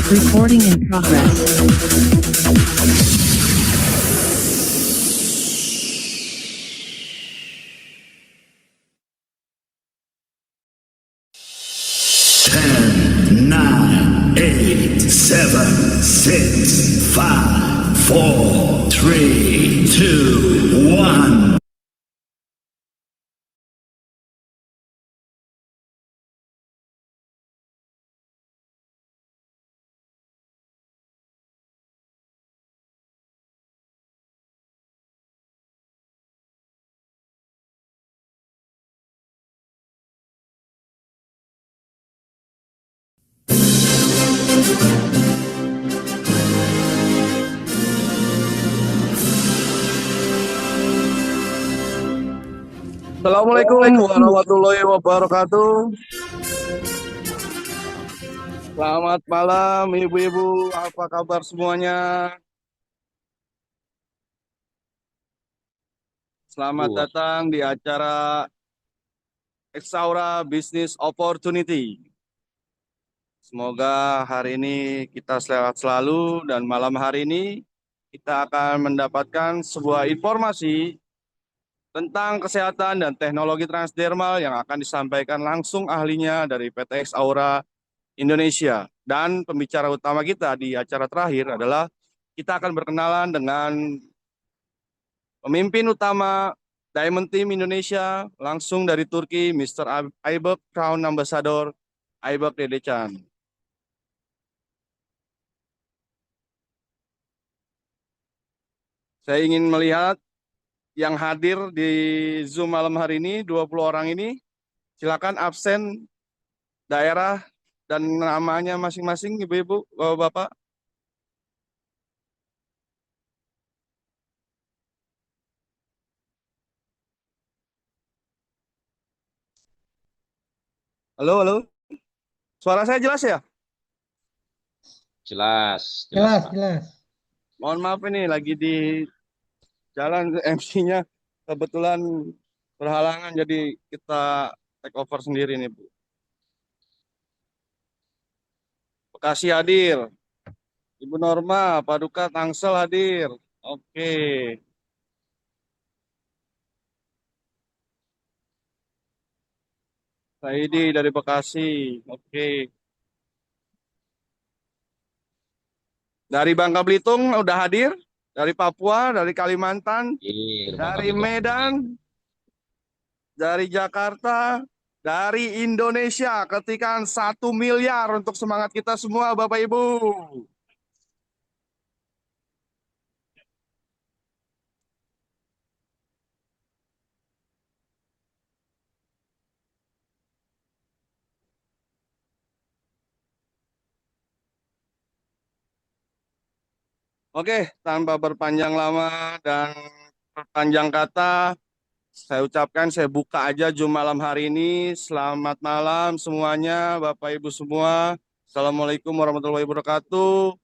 Recording in progress. Ten, nine, eight, seven, six, five, four, three, two, one. Assalamualaikum warahmatullahi wabarakatuh. Selamat malam ibu-ibu, apa kabar semuanya? Selamat datang di acara Exaura Business Opportunity. Semoga hari ini kita sehat selalu dan malam hari ini kita akan mendapatkan sebuah informasi tentang kesehatan dan teknologi transdermal yang akan disampaikan langsung ahlinya dari PT Exaura Indonesia. Dan pembicara utama kita di acara terakhir adalah kita akan berkenalan dengan pemimpin utama Diamond Team Indonesia langsung dari Turki, Mr. Aybek Crown Ambassador Aybek Dedecan. Saya ingin melihat yang hadir di Zoom malam hari ini, 20 orang ini. Silakan absen daerah dan namanya masing-masing, ibu-ibu, bapak-bapak. Halo, halo. Suara saya jelas ya? Jelas, Jelas, Pak. jelas. Mohon maaf ini lagi di jalan MC-nya kebetulan berhalangan jadi kita take over sendiri nih Bu. Bekasi hadir, Ibu Norma, Paduka Tangsel hadir. Oke. Saidi dari Bekasi. Oke. Dari Bangka Belitung udah hadir, dari Papua, dari Kalimantan, dari Medan, dari Jakarta, dari Indonesia. Ketikan 1 miliar untuk semangat kita semua Bapak Ibu. Oke, tanpa berpanjang lama dan berpanjang kata, saya ucapkan saya buka aja Zoom malam hari ini. Selamat malam semuanya, Bapak Ibu semua. Assalamualaikum warahmatullahi wabarakatuh.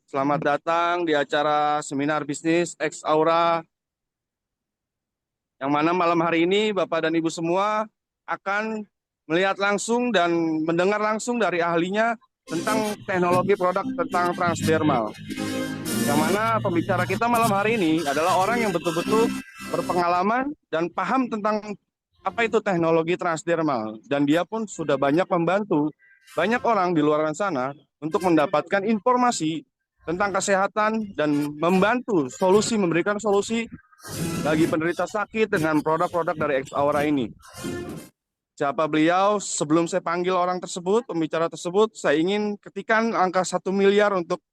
Selamat datang di acara seminar bisnis X Aura. Yang mana malam hari ini Bapak dan Ibu semua akan melihat langsung dan mendengar langsung dari ahlinya tentang teknologi produk tentang transdermal. Yang mana pembicara kita malam hari ini adalah orang yang betul-betul berpengalaman dan paham tentang apa itu teknologi transdermal. Dan dia pun sudah banyak membantu banyak orang di luar sana untuk mendapatkan informasi tentang kesehatan dan membantu solusi, memberikan solusi bagi penderita sakit dengan produk-produk dari Exaura ini. Siapa beliau? Sebelum saya panggil orang tersebut, pembicara tersebut, saya ingin ketikan angka 1 miliar untuk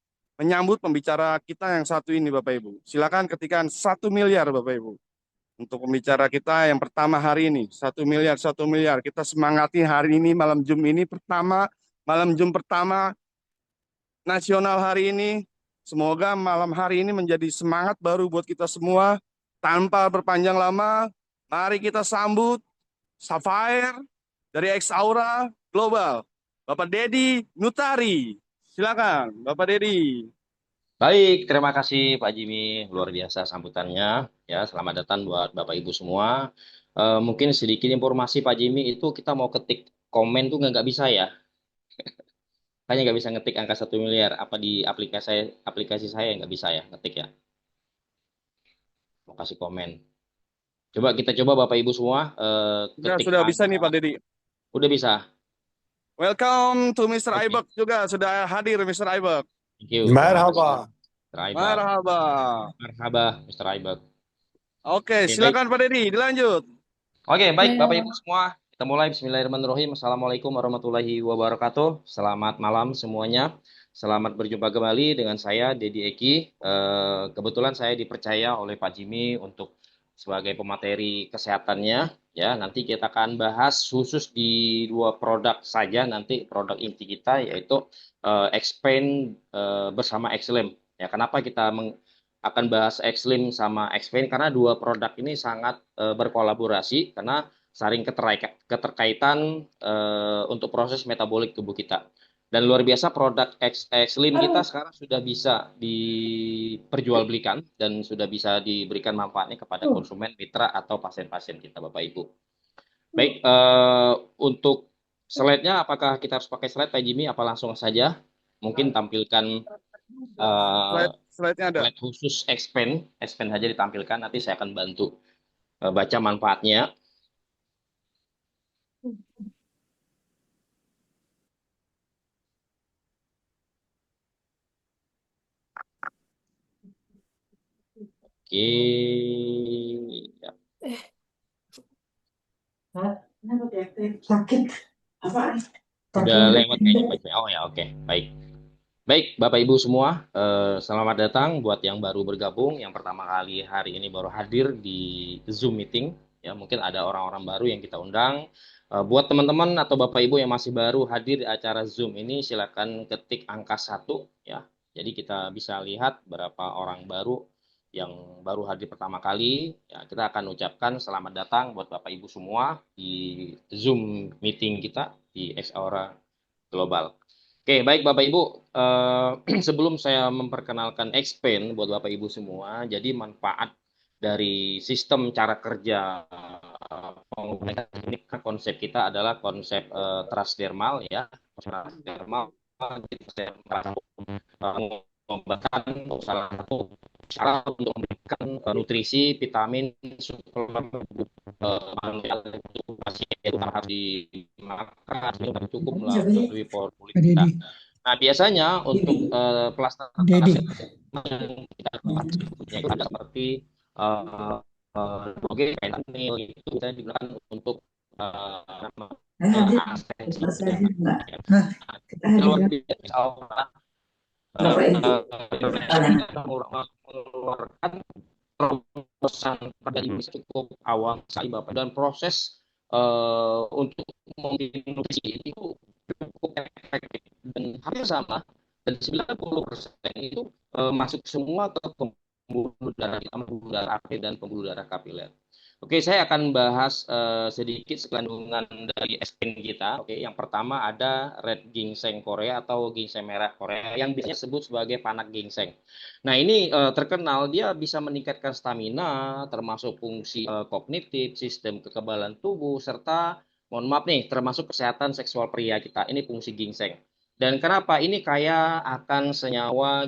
menyambut pembicara kita yang satu ini Bapak Ibu. Silakan ketikan 1 miliar Bapak Ibu. Untuk pembicara kita yang pertama hari ini, 1 miliar, 1 miliar. Kita semangati hari ini, malam Zoom ini pertama, malam Zoom pertama nasional hari ini. Semoga malam hari ini menjadi semangat baru buat kita semua. Tanpa berpanjang lama, mari kita sambut Sapphire dari Exaura Global. Bapak Dedi Nutari. Silakan, Bapak Dedi. Baik, terima kasih Pak Jimmy, luar biasa sambutannya. Ya, selamat datang buat Bapak Ibu semua. Mungkin sedikit informasi Pak Jimmy, itu kita mau ketik komen tuh nggak bisa ya, Makanya nggak bisa ngetik angka 1 miliar. Apa di aplikasi saya nggak bisa ya ngetik ya. Mau kasih komen. Coba kita coba Bapak Ibu semua ketik Sudah bisa nih angka. Pak Dedi. Udah bisa. Welcome to Mr. Oke. Aibek juga sudah hadir Mr. Aibek. Thank you. Terima kasih. Merhaba. Mr. Aibak. Marhaba. Marhaba, Mr. Aibak. Oke, Oke, baik. silakan Pak Dedi, dilanjut. Oke, baik Bapak Ibu semua. Kita mulai Bismillahirrahmanirrahim. Assalamualaikum warahmatullahi wabarakatuh. Selamat malam semuanya. Selamat berjumpa kembali dengan saya Dedi Eki. Kebetulan saya dipercaya oleh Pak Jimmy untuk sebagai pemateri kesehatannya. Ya, nanti kita akan bahas khusus di 2 produk saja. Nanti produk inti kita yaitu Xpain bersama Xlim. Ya, kenapa kita akan bahas Xlim sama Xpain karena 2 produk ini sangat berkolaborasi karena saling keterkaitan untuk proses metabolik tubuh kita. Dan luar biasa produk Xlim kita sekarang sudah bisa diperjualbelikan dan sudah bisa diberikan manfaatnya kepada konsumen, mitra atau pasien-pasien kita Bapak Ibu. Baik, untuk slide-nya apakah kita harus pakai slide Pak Jimmy apa langsung saja? Mungkin tampilkan Slide-nya ada. slide khusus Xpain saja ditampilkan. Nanti saya akan bantu baca manfaatnya. Oke, ya. Sakit apaan? Udah lewat kayaknya Pak Jimmy. Oh ya, oke, baik. Baik, Bapak Ibu semua, selamat datang buat yang baru bergabung, yang pertama kali hari ini baru hadir di Zoom meeting. Ya, mungkin ada orang-orang baru yang kita undang. Buat teman-teman atau Bapak Ibu yang masih baru hadir di acara Zoom ini, silakan ketik angka 1 ya. Jadi kita bisa lihat berapa orang baru yang baru hadir pertama kali. Ya, kita akan ucapkan selamat datang buat Bapak Ibu semua di Zoom meeting kita di X-Aura Global. Oke, baik Bapak Ibu, sebelum saya memperkenalkan Xpain buat Bapak Ibu semua, jadi manfaat dari sistem cara kerja pengobatan ini konsep kita adalah konsep transdermal ya, transdermal. Jadi saya merasa pengobatan salah satu cara untuk memberikan nutrisi, vitamin, suplemen untuk pasien itu harus dimakan dengan cukup melalui pola kita. Nah, biasanya untuk plaster kita ada seperti fentanyl itu bisa digunakan untuk mengeluarkan terobosan pada ibu cukup awal sekali Bapak dan proses untuk menutrisi itu cukup efektif dan hampir sama dan 90% itu masuk semua ke pembuluh darah kita, pembuluh darah arteri dan pembuluh darah kapiler. Oke, saya akan bahas sedikit sekandungan dari Xpain kita. Oke, yang pertama ada red ginseng Korea atau ginseng merah Korea yang biasanya disebut sebagai panak ginseng. Nah, ini terkenal dia bisa meningkatkan stamina, termasuk fungsi kognitif, sistem kekebalan tubuh, serta mohon maaf nih, termasuk kesehatan seksual pria kita. Ini fungsi ginseng. Dan kenapa ini kaya akan senyawa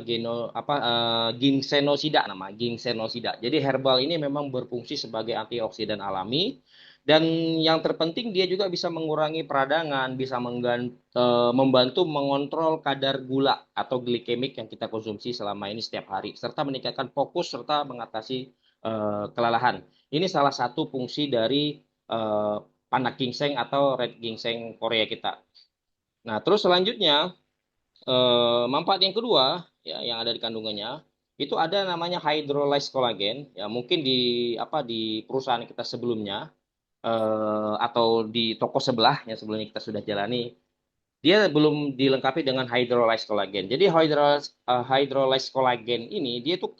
ginsenosida ginsenosida. Jadi herbal ini memang berfungsi sebagai antioksidan alami dan yang terpenting dia juga bisa mengurangi peradangan, bisa membantu mengontrol kadar gula atau glikemik yang kita konsumsi selama ini setiap hari serta meningkatkan fokus serta mengatasi kelelahan. Ini salah satu fungsi dari panak ginseng atau red ginseng Korea kita. Nah, terus selanjutnya manfaat yang kedua ya yang ada di kandungannya itu ada namanya hydrolyzed collagen ya mungkin di perusahaan kita sebelumnya atau di toko sebelah yang sebelumnya kita sudah jalani dia belum dilengkapi dengan hydrolyzed collagen. Jadi hydrolyzed collagen ini dia itu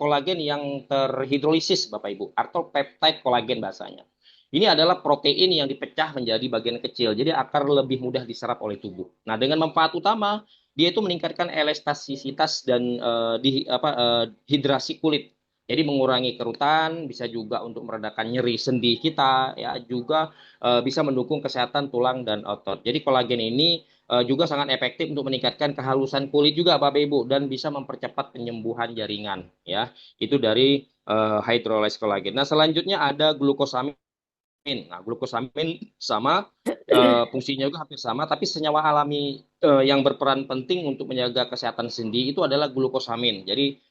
kolagen yang terhidrolisis Bapak Ibu atau peptide kolagen bahasanya. Ini adalah protein yang dipecah menjadi bagian kecil, jadi akan lebih mudah diserap oleh tubuh. Nah, dengan manfaat utama, dia itu meningkatkan elastisitas dan hidrasi kulit. Jadi mengurangi kerutan, bisa juga untuk meredakan nyeri sendi kita, ya juga bisa mendukung kesehatan tulang dan otot. Jadi kolagen ini juga sangat efektif untuk meningkatkan kehalusan kulit juga Bapak Ibu dan bisa mempercepat penyembuhan jaringan ya. Itu dari hydrolyze kolagen. Nah, selanjutnya ada glukosamin. Nah, glukosamin sama fungsinya juga hampir sama, tapi senyawa alami yang berperan penting untuk menjaga kesehatan sendi itu adalah glukosamin. Jadi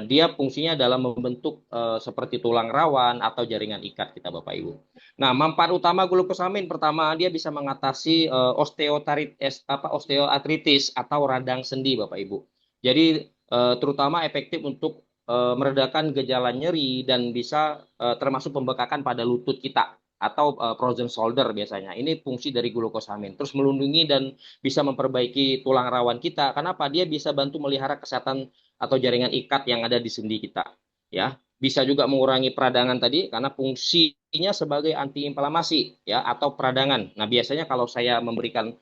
dia fungsinya dalam membentuk seperti tulang rawan atau jaringan ikat kita Bapak Ibu. Nah, manfaat utama glukosamin pertama dia bisa mengatasi osteoartritis atau radang sendi Bapak Ibu. Jadi terutama efektif untuk meredakan gejala nyeri dan bisa termasuk pembekakan pada lutut kita atau frozen shoulder biasanya. Ini fungsi dari glukosamin. Terus melindungi dan bisa memperbaiki tulang rawan kita. Kenapa? Dia bisa bantu melihara kesehatan atau jaringan ikat yang ada di sendi kita. Ya, bisa juga mengurangi peradangan tadi karena fungsinya sebagai antiinflamasi ya atau peradangan. Nah, biasanya kalau saya memberikan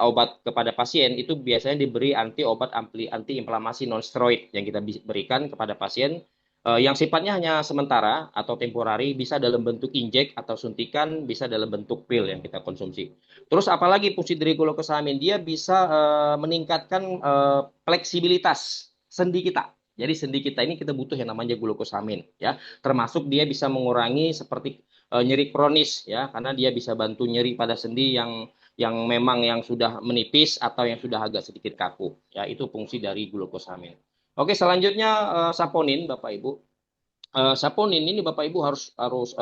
obat kepada pasien itu biasanya diberi obat antiinflamasi non steroid yang kita berikan kepada pasien yang sifatnya hanya sementara atau temporari, bisa dalam bentuk injek atau suntikan, bisa dalam bentuk pil yang kita konsumsi. Terus apalagi fungsi dari glukosamin, dia bisa meningkatkan fleksibilitas sendi kita. Jadi sendi kita ini kita butuh yang namanya glukosamin ya. Termasuk dia bisa mengurangi seperti nyeri kronis ya, karena dia bisa bantu nyeri pada sendi yang memang yang sudah menipis atau yang sudah agak sedikit kaku ya. Itu fungsi dari glukosamin. Oke, selanjutnya saponin, Bapak Ibu. Saponin ini Bapak Ibu harus harus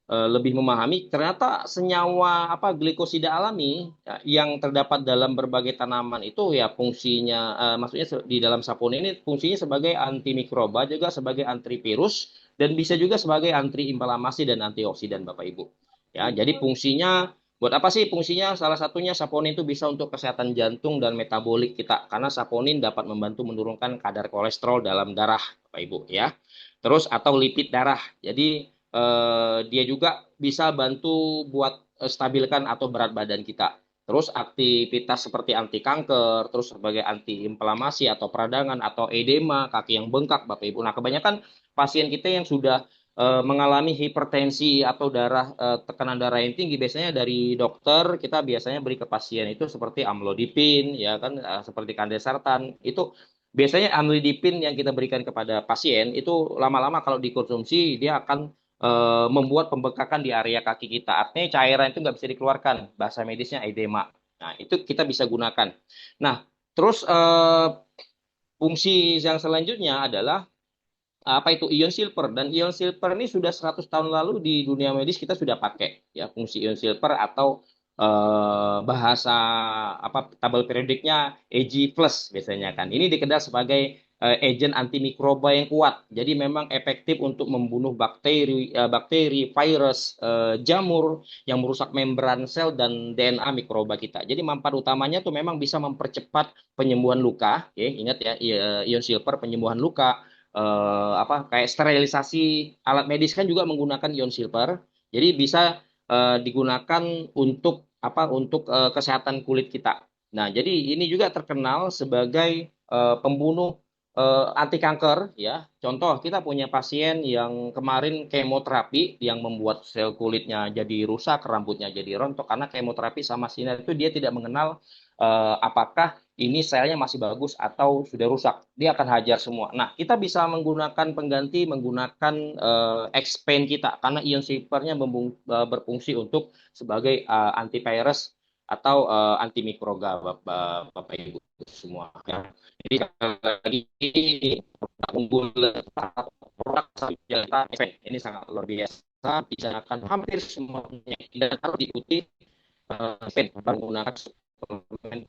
lebih memahami. Ternyata senyawa glikosida alami ya, yang terdapat dalam berbagai tanaman itu ya fungsinya, maksudnya di dalam saponin ini fungsinya sebagai antimikroba, juga sebagai antivirus dan bisa juga sebagai antiinflamasi dan antioksidan, Bapak Ibu. Ya, jadi fungsinya buat apa sih fungsinya? Salah satunya saponin itu bisa untuk kesehatan jantung dan metabolik kita karena saponin dapat membantu menurunkan kadar kolesterol dalam darah, Bapak Ibu ya. Terus atau lipid darah. Jadi dia juga bisa bantu buat stabilkan atau berat badan kita. Terus aktivitas seperti anti kanker, terus sebagai antiinflamasi atau peradangan atau edema, kaki yang bengkak, Bapak Ibu. Nah, kebanyakan pasien kita yang sudah mengalami hipertensi atau tekanan darah yang tinggi biasanya dari dokter kita biasanya beri ke pasien itu seperti amlodipin ya kan seperti kandesartan itu biasanya amlodipin yang kita berikan kepada pasien itu lama-lama kalau dikonsumsi dia akan membuat pembekakan di area kaki kita artinya cairan itu nggak bisa dikeluarkan bahasa medisnya edema. Nah itu kita bisa gunakan. Nah terus fungsi yang selanjutnya adalah itu ion silver dan ion silver ini sudah 100 tahun lalu di dunia medis kita sudah pakai ya fungsi ion silver atau bahasa tabel periodiknya Ag+ biasanya kan. Ini dikenal sebagai agent antimikroba yang kuat. Jadi memang efektif untuk membunuh bakteri, virus, jamur yang merusak membran sel dan DNA mikroba kita. Jadi manfaat utamanya tuh memang bisa mempercepat penyembuhan luka. Ya, ingat ya ion silver penyembuhan luka kayak sterilisasi alat medis kan juga menggunakan ion silver. Jadi bisa digunakan untuk kesehatan kulit kita. Nah, jadi ini juga terkenal sebagai pembunuh anti kanker ya. Contoh kita punya pasien yang kemarin kemoterapi yang membuat sel kulitnya jadi rusak, rambutnya jadi rontok karena kemoterapi sama sinar itu dia tidak mengenal apakah ini selnya masih bagus atau sudah rusak. Dia akan hajar semua. Nah, kita bisa menggunakan pengganti menggunakan expand kita karena ion silvernya berfungsi untuk sebagai antivirus atau antimikroba Bapak Ibu semua. Ya. Jadi lagi unggul produk ini sangat luar biasa bisa akan hampir semua penyakit dan harus diikuti menggunakan suplemen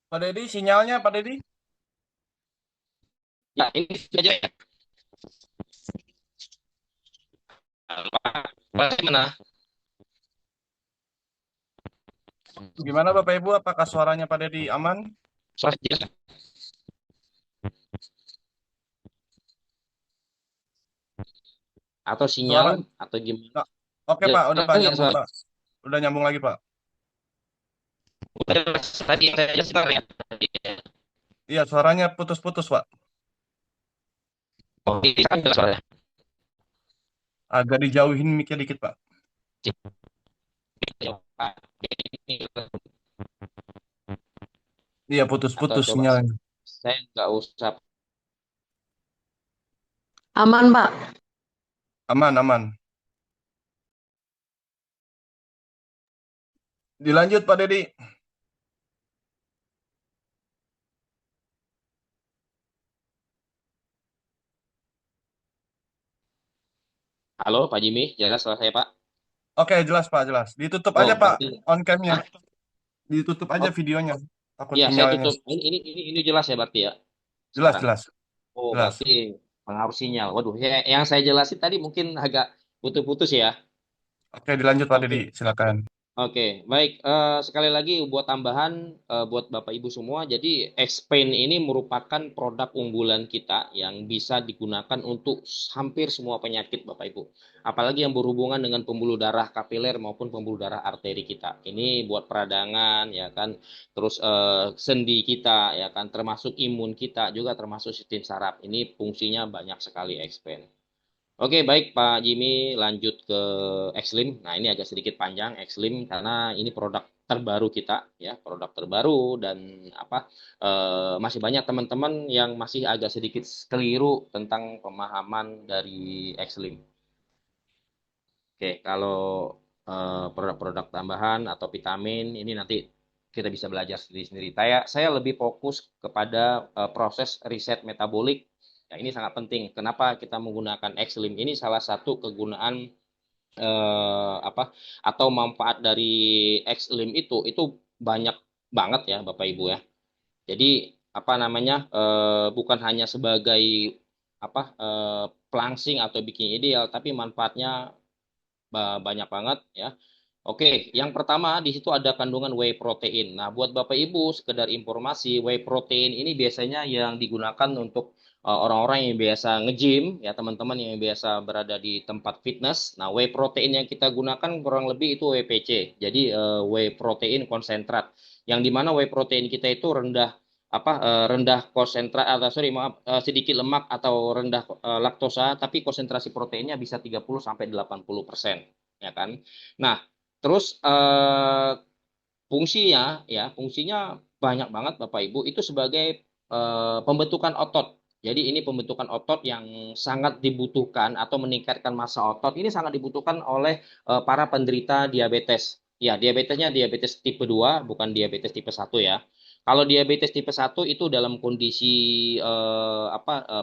Pak Dedi, sinyalnya Pak Dedi? ya ini saja ya. Bagaimana? Gimana Bapak Ibu? Apakah suaranya Pak Dedi aman? Suara jelas. atau sinyal Suara. atau gimana? Nah, oke Pak, udah Jelas Pak nggak nyambung suara? Pak. Udah nyambung lagi Pak. Udah jelas. Tadi yang saya jelaskan ya. Iya, suaranya putus-putus Pak. Oh, ini kan jelas suaranya. Agak dijauhin mic dikit Pak. Iya, Atau putus-putus coba sinyalnya. saya nggak usah. Aman, Pak. Aman, aman. Dilanjut Pak Dedi. Halo Pak Jimmy, jelas suara saya Pak? Oke, jelas Pak, jelas. Ditutup Oh aja Pak berarti, on cam-nya. Ditutup aja oh videonya. Takut ya saya sinyalnya. tutup. Ini jelas ya berarti ya Jelas, sekarang. jelas. Oh Jelas. berarti pengaruh sinyal. Waduh, ya, yang saya jelasin tadi mungkin agak putus-putus ya. Oke, dilanjut Pak Dedi. Oke. Silakan. Oke, baik. Sekali lagi buat tambahan buat Bapak Ibu semua, jadi X-Pain ini merupakan produk unggulan kita yang bisa digunakan untuk hampir semua penyakit Bapak Ibu. Apalagi yang berhubungan dengan pembuluh darah kapiler maupun pembuluh darah arteri kita. Ini buat peradangan ya kan, terus sendi kita ya kan, termasuk imun kita juga termasuk sistem saraf. Ini fungsinya banyak sekali X-Pain. Oke, baik Pak Jimmy, lanjut ke Xlim. Nah, ini agak sedikit panjang Xlim karena ini produk terbaru kita ya, produk terbaru dan apa masih banyak teman-teman yang masih agak sedikit keliru tentang pemahaman dari Xlim. Oke, kalau produk-produk tambahan atau vitamin ini nanti kita bisa belajar sendiri-sendiri. Saya lebih fokus kepada proses riset metabolik. Ya, ini sangat penting. Kenapa kita menggunakan Xlim? Ini salah satu kegunaan apa atau manfaat dari Xlim itu banyak banget ya Bapak Ibu ya. Jadi apa namanya bukan hanya sebagai apa pelangsing atau bikin ideal, tapi manfaatnya banyak banget ya. Oke, yang pertama di situ ada kandungan whey protein. Nah, buat Bapak Ibu sekedar informasi, whey protein ini biasanya yang digunakan untuk orang-orang yang biasa nge-gym ya, teman-teman yang biasa berada di tempat fitness. Nah, whey protein yang kita gunakan kurang lebih itu WPC. Jadi whey protein konsentrat. Yang dimana whey protein kita itu rendah rendah konsentrat atau sorry maaf sedikit lemak atau rendah laktosa, tapi konsentrasi proteinnya bisa 30 sampai 80% ya kan. Nah, terus fungsinya banyak banget Bapak Ibu itu sebagai pembentukan otot. Jadi ini pembentukan otot yang sangat dibutuhkan atau meningkatkan massa otot ini sangat dibutuhkan oleh para penderita diabetes. Ya, diabetesnya diabetes tipe 2 bukan diabetes tipe 1 ya. Kalau diabetes tipe 1 itu dalam kondisi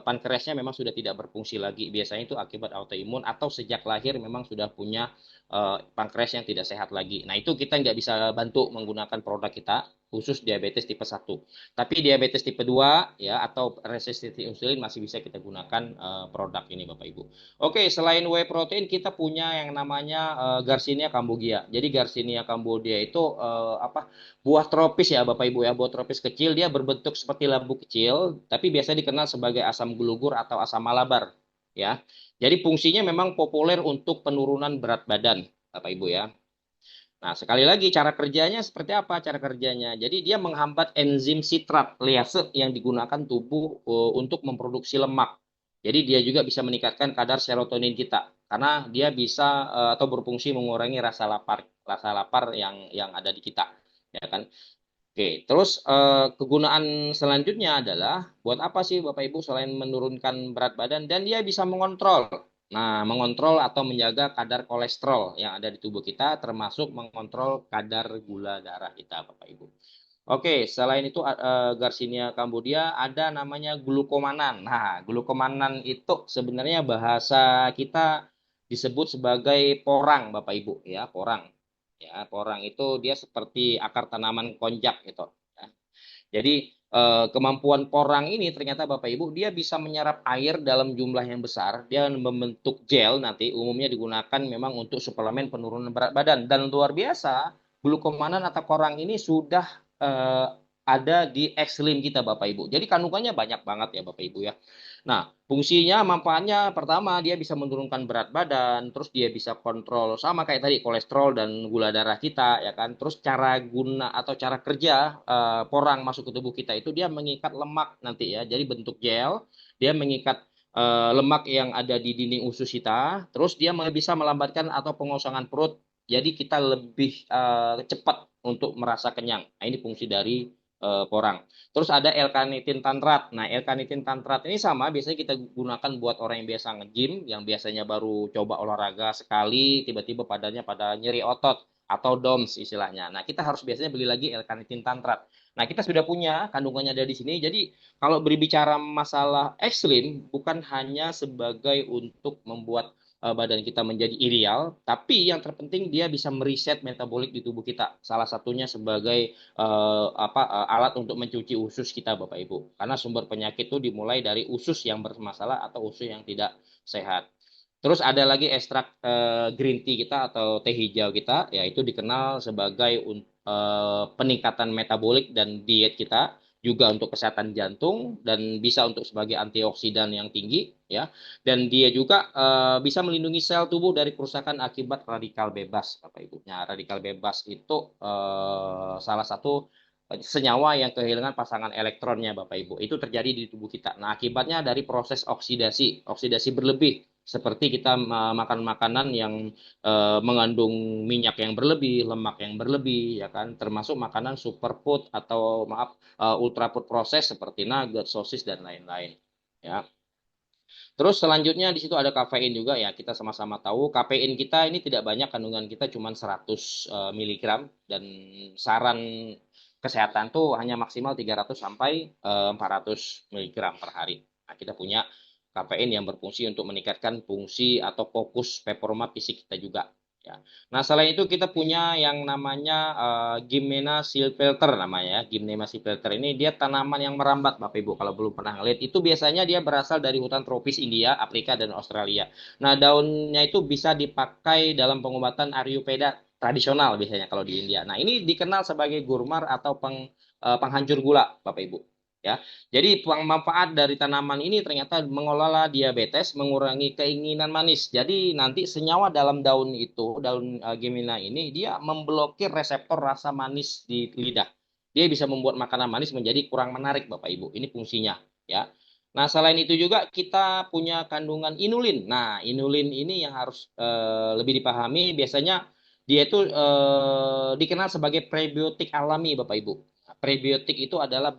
pankreasnya memang sudah tidak berfungsi lagi. Biasanya itu akibat autoimun atau sejak lahir memang sudah punya pankreas yang tidak sehat lagi. Nah, itu kita nggak bisa bantu menggunakan produk kita khusus diabetes tipe 1. Tapi diabetes tipe 2 ya atau resistenti insulin masih bisa kita gunakan produk ini Bapak Ibu. Oke, selain whey protein kita punya yang namanya Garcinia cambogia. Jadi Garcinia cambogia itu buah tropis ya Bapak Ibu ya, buah tropis kecil dia berbentuk seperti labu kecil, tapi biasa dikenal sebagai asam gulugur atau asam malabar ya. Jadi fungsinya memang populer untuk penurunan berat badan, Bapak Ibu ya. Nah, sekali lagi cara kerjanya seperti apa cara kerjanya? Jadi dia menghambat enzim sitrat liase yang digunakan tubuh untuk memproduksi lemak. Jadi dia juga bisa meningkatkan kadar serotonin kita karena dia bisa atau berfungsi mengurangi rasa lapar yang ada di kita, ya kan? Oke, terus kegunaan selanjutnya adalah buat apa sih Bapak Ibu selain menurunkan berat badan dan dia bisa mengontrol. Nah, mengontrol atau menjaga kadar kolesterol yang ada di tubuh kita termasuk mengontrol kadar gula darah kita Bapak Ibu. Oke, selain itu Garcinia cambogia ada namanya glukomanan. Nah, glukomanan itu sebenarnya bahasa kita disebut sebagai porang Bapak Ibu ya, porang. Ya, porang itu dia seperti akar tanaman konjak gitu. Ya. Jadi kemampuan porang ini ternyata Bapak Ibu dia bisa menyerap air dalam jumlah yang besar. Dia membentuk gel nanti umumnya digunakan memang untuk suplemen penurunan berat badan dan luar biasa glukomanan atau porang ini sudah ada di Xlim kita Bapak Ibu. Jadi kandungannya banyak banget ya Bapak Ibu ya. Nah, fungsinya, manfaatnya pertama dia bisa menurunkan berat badan, terus dia bisa kontrol sama kayak tadi kolesterol dan gula darah kita, ya kan. Terus cara guna atau cara kerja porang masuk ke tubuh kita itu dia mengikat lemak nanti ya. Jadi bentuk gel, dia mengikat lemak yang ada di dinding usus kita, terus dia bisa melambatkan atau pengosongan perut. Jadi kita lebih cepat untuk merasa kenyang. Nah, ini fungsi dari porang. Terus ada L-karnitin tantrat. Nah, L-karnitin tantrat ini sama, biasanya kita gunakan buat orang yang biasa nge-gym, yang biasanya baru coba olahraga sekali, tiba-tiba pada nyeri otot atau DOMS istilahnya. Nah, kita harus biasanya beli lagi L-karnitin tantrat. Nah, kita sudah punya kandungannya ada di sini. Jadi, kalau berbicara masalah ekstrim, bukan hanya sebagai untuk membuat badan kita menjadi ideal, tapi yang terpenting dia bisa mereset metabolik di tubuh kita. Salah satunya sebagai alat untuk mencuci usus kita, Bapak Ibu. Karena sumber penyakit itu dimulai dari usus yang bermasalah atau usus yang tidak sehat. Terus ada lagi ekstrak green tea kita atau teh hijau kita, yaitu dikenal sebagai peningkatan metabolik dan diet kita, juga untuk kesehatan jantung dan bisa untuk sebagai antioksidan yang tinggi ya. Dan dia juga bisa melindungi sel tubuh dari kerusakan akibat radikal bebas, Bapak Ibu. Nah, radikal bebas itu salah satu senyawa yang kehilangan pasangan elektronnya, Bapak Ibu. Itu terjadi di tubuh kita. Nah, akibatnya dari proses oksidasi, oksidasi berlebih. Seperti kita makan makanan yang mengandung minyak yang berlebih, lemak yang berlebih, ya kan, termasuk makanan superfood atau maaf ultrafood proses seperti nugget, sosis dan lain-lain. Ya. Terus selanjutnya di situ ada kafein juga ya. Kita sama-sama tahu kafein kita ini tidak banyak, kandungan kita cuma 100 miligram dan saran kesehatan tuh hanya maksimal 300 sampai 400 miligram per hari. Nah, kita punya kafein yang berfungsi untuk meningkatkan fungsi atau fokus performa fisik kita juga. Ya. Nah, selain itu kita punya yang namanya Gymnema filter namanya ya. Gymnema filter ini dia tanaman yang merambat, Bapak Ibu. Kalau belum pernah ngeliat, itu biasanya dia berasal dari hutan tropis India, Afrika, dan Australia. Nah, daunnya itu bisa dipakai dalam pengobatan Ayurveda tradisional biasanya kalau di India. Nah, ini dikenal sebagai gurmar atau penghancur gula, Bapak Ibu. Ya, jadi manfaat dari tanaman ini ternyata mengelola diabetes, mengurangi keinginan manis. Jadi nanti senyawa dalam daun itu, daun Gemina ini, dia memblokir reseptor rasa manis di lidah. Dia bisa membuat makanan manis menjadi kurang menarik, Bapak Ibu. Ini fungsinya, ya. Nah, selain itu juga kita punya kandungan inulin. Nah, inulin ini yang harus lebih dipahami. Biasanya dia itu dikenal sebagai prebiotik alami, Bapak Ibu. Prebiotik itu adalah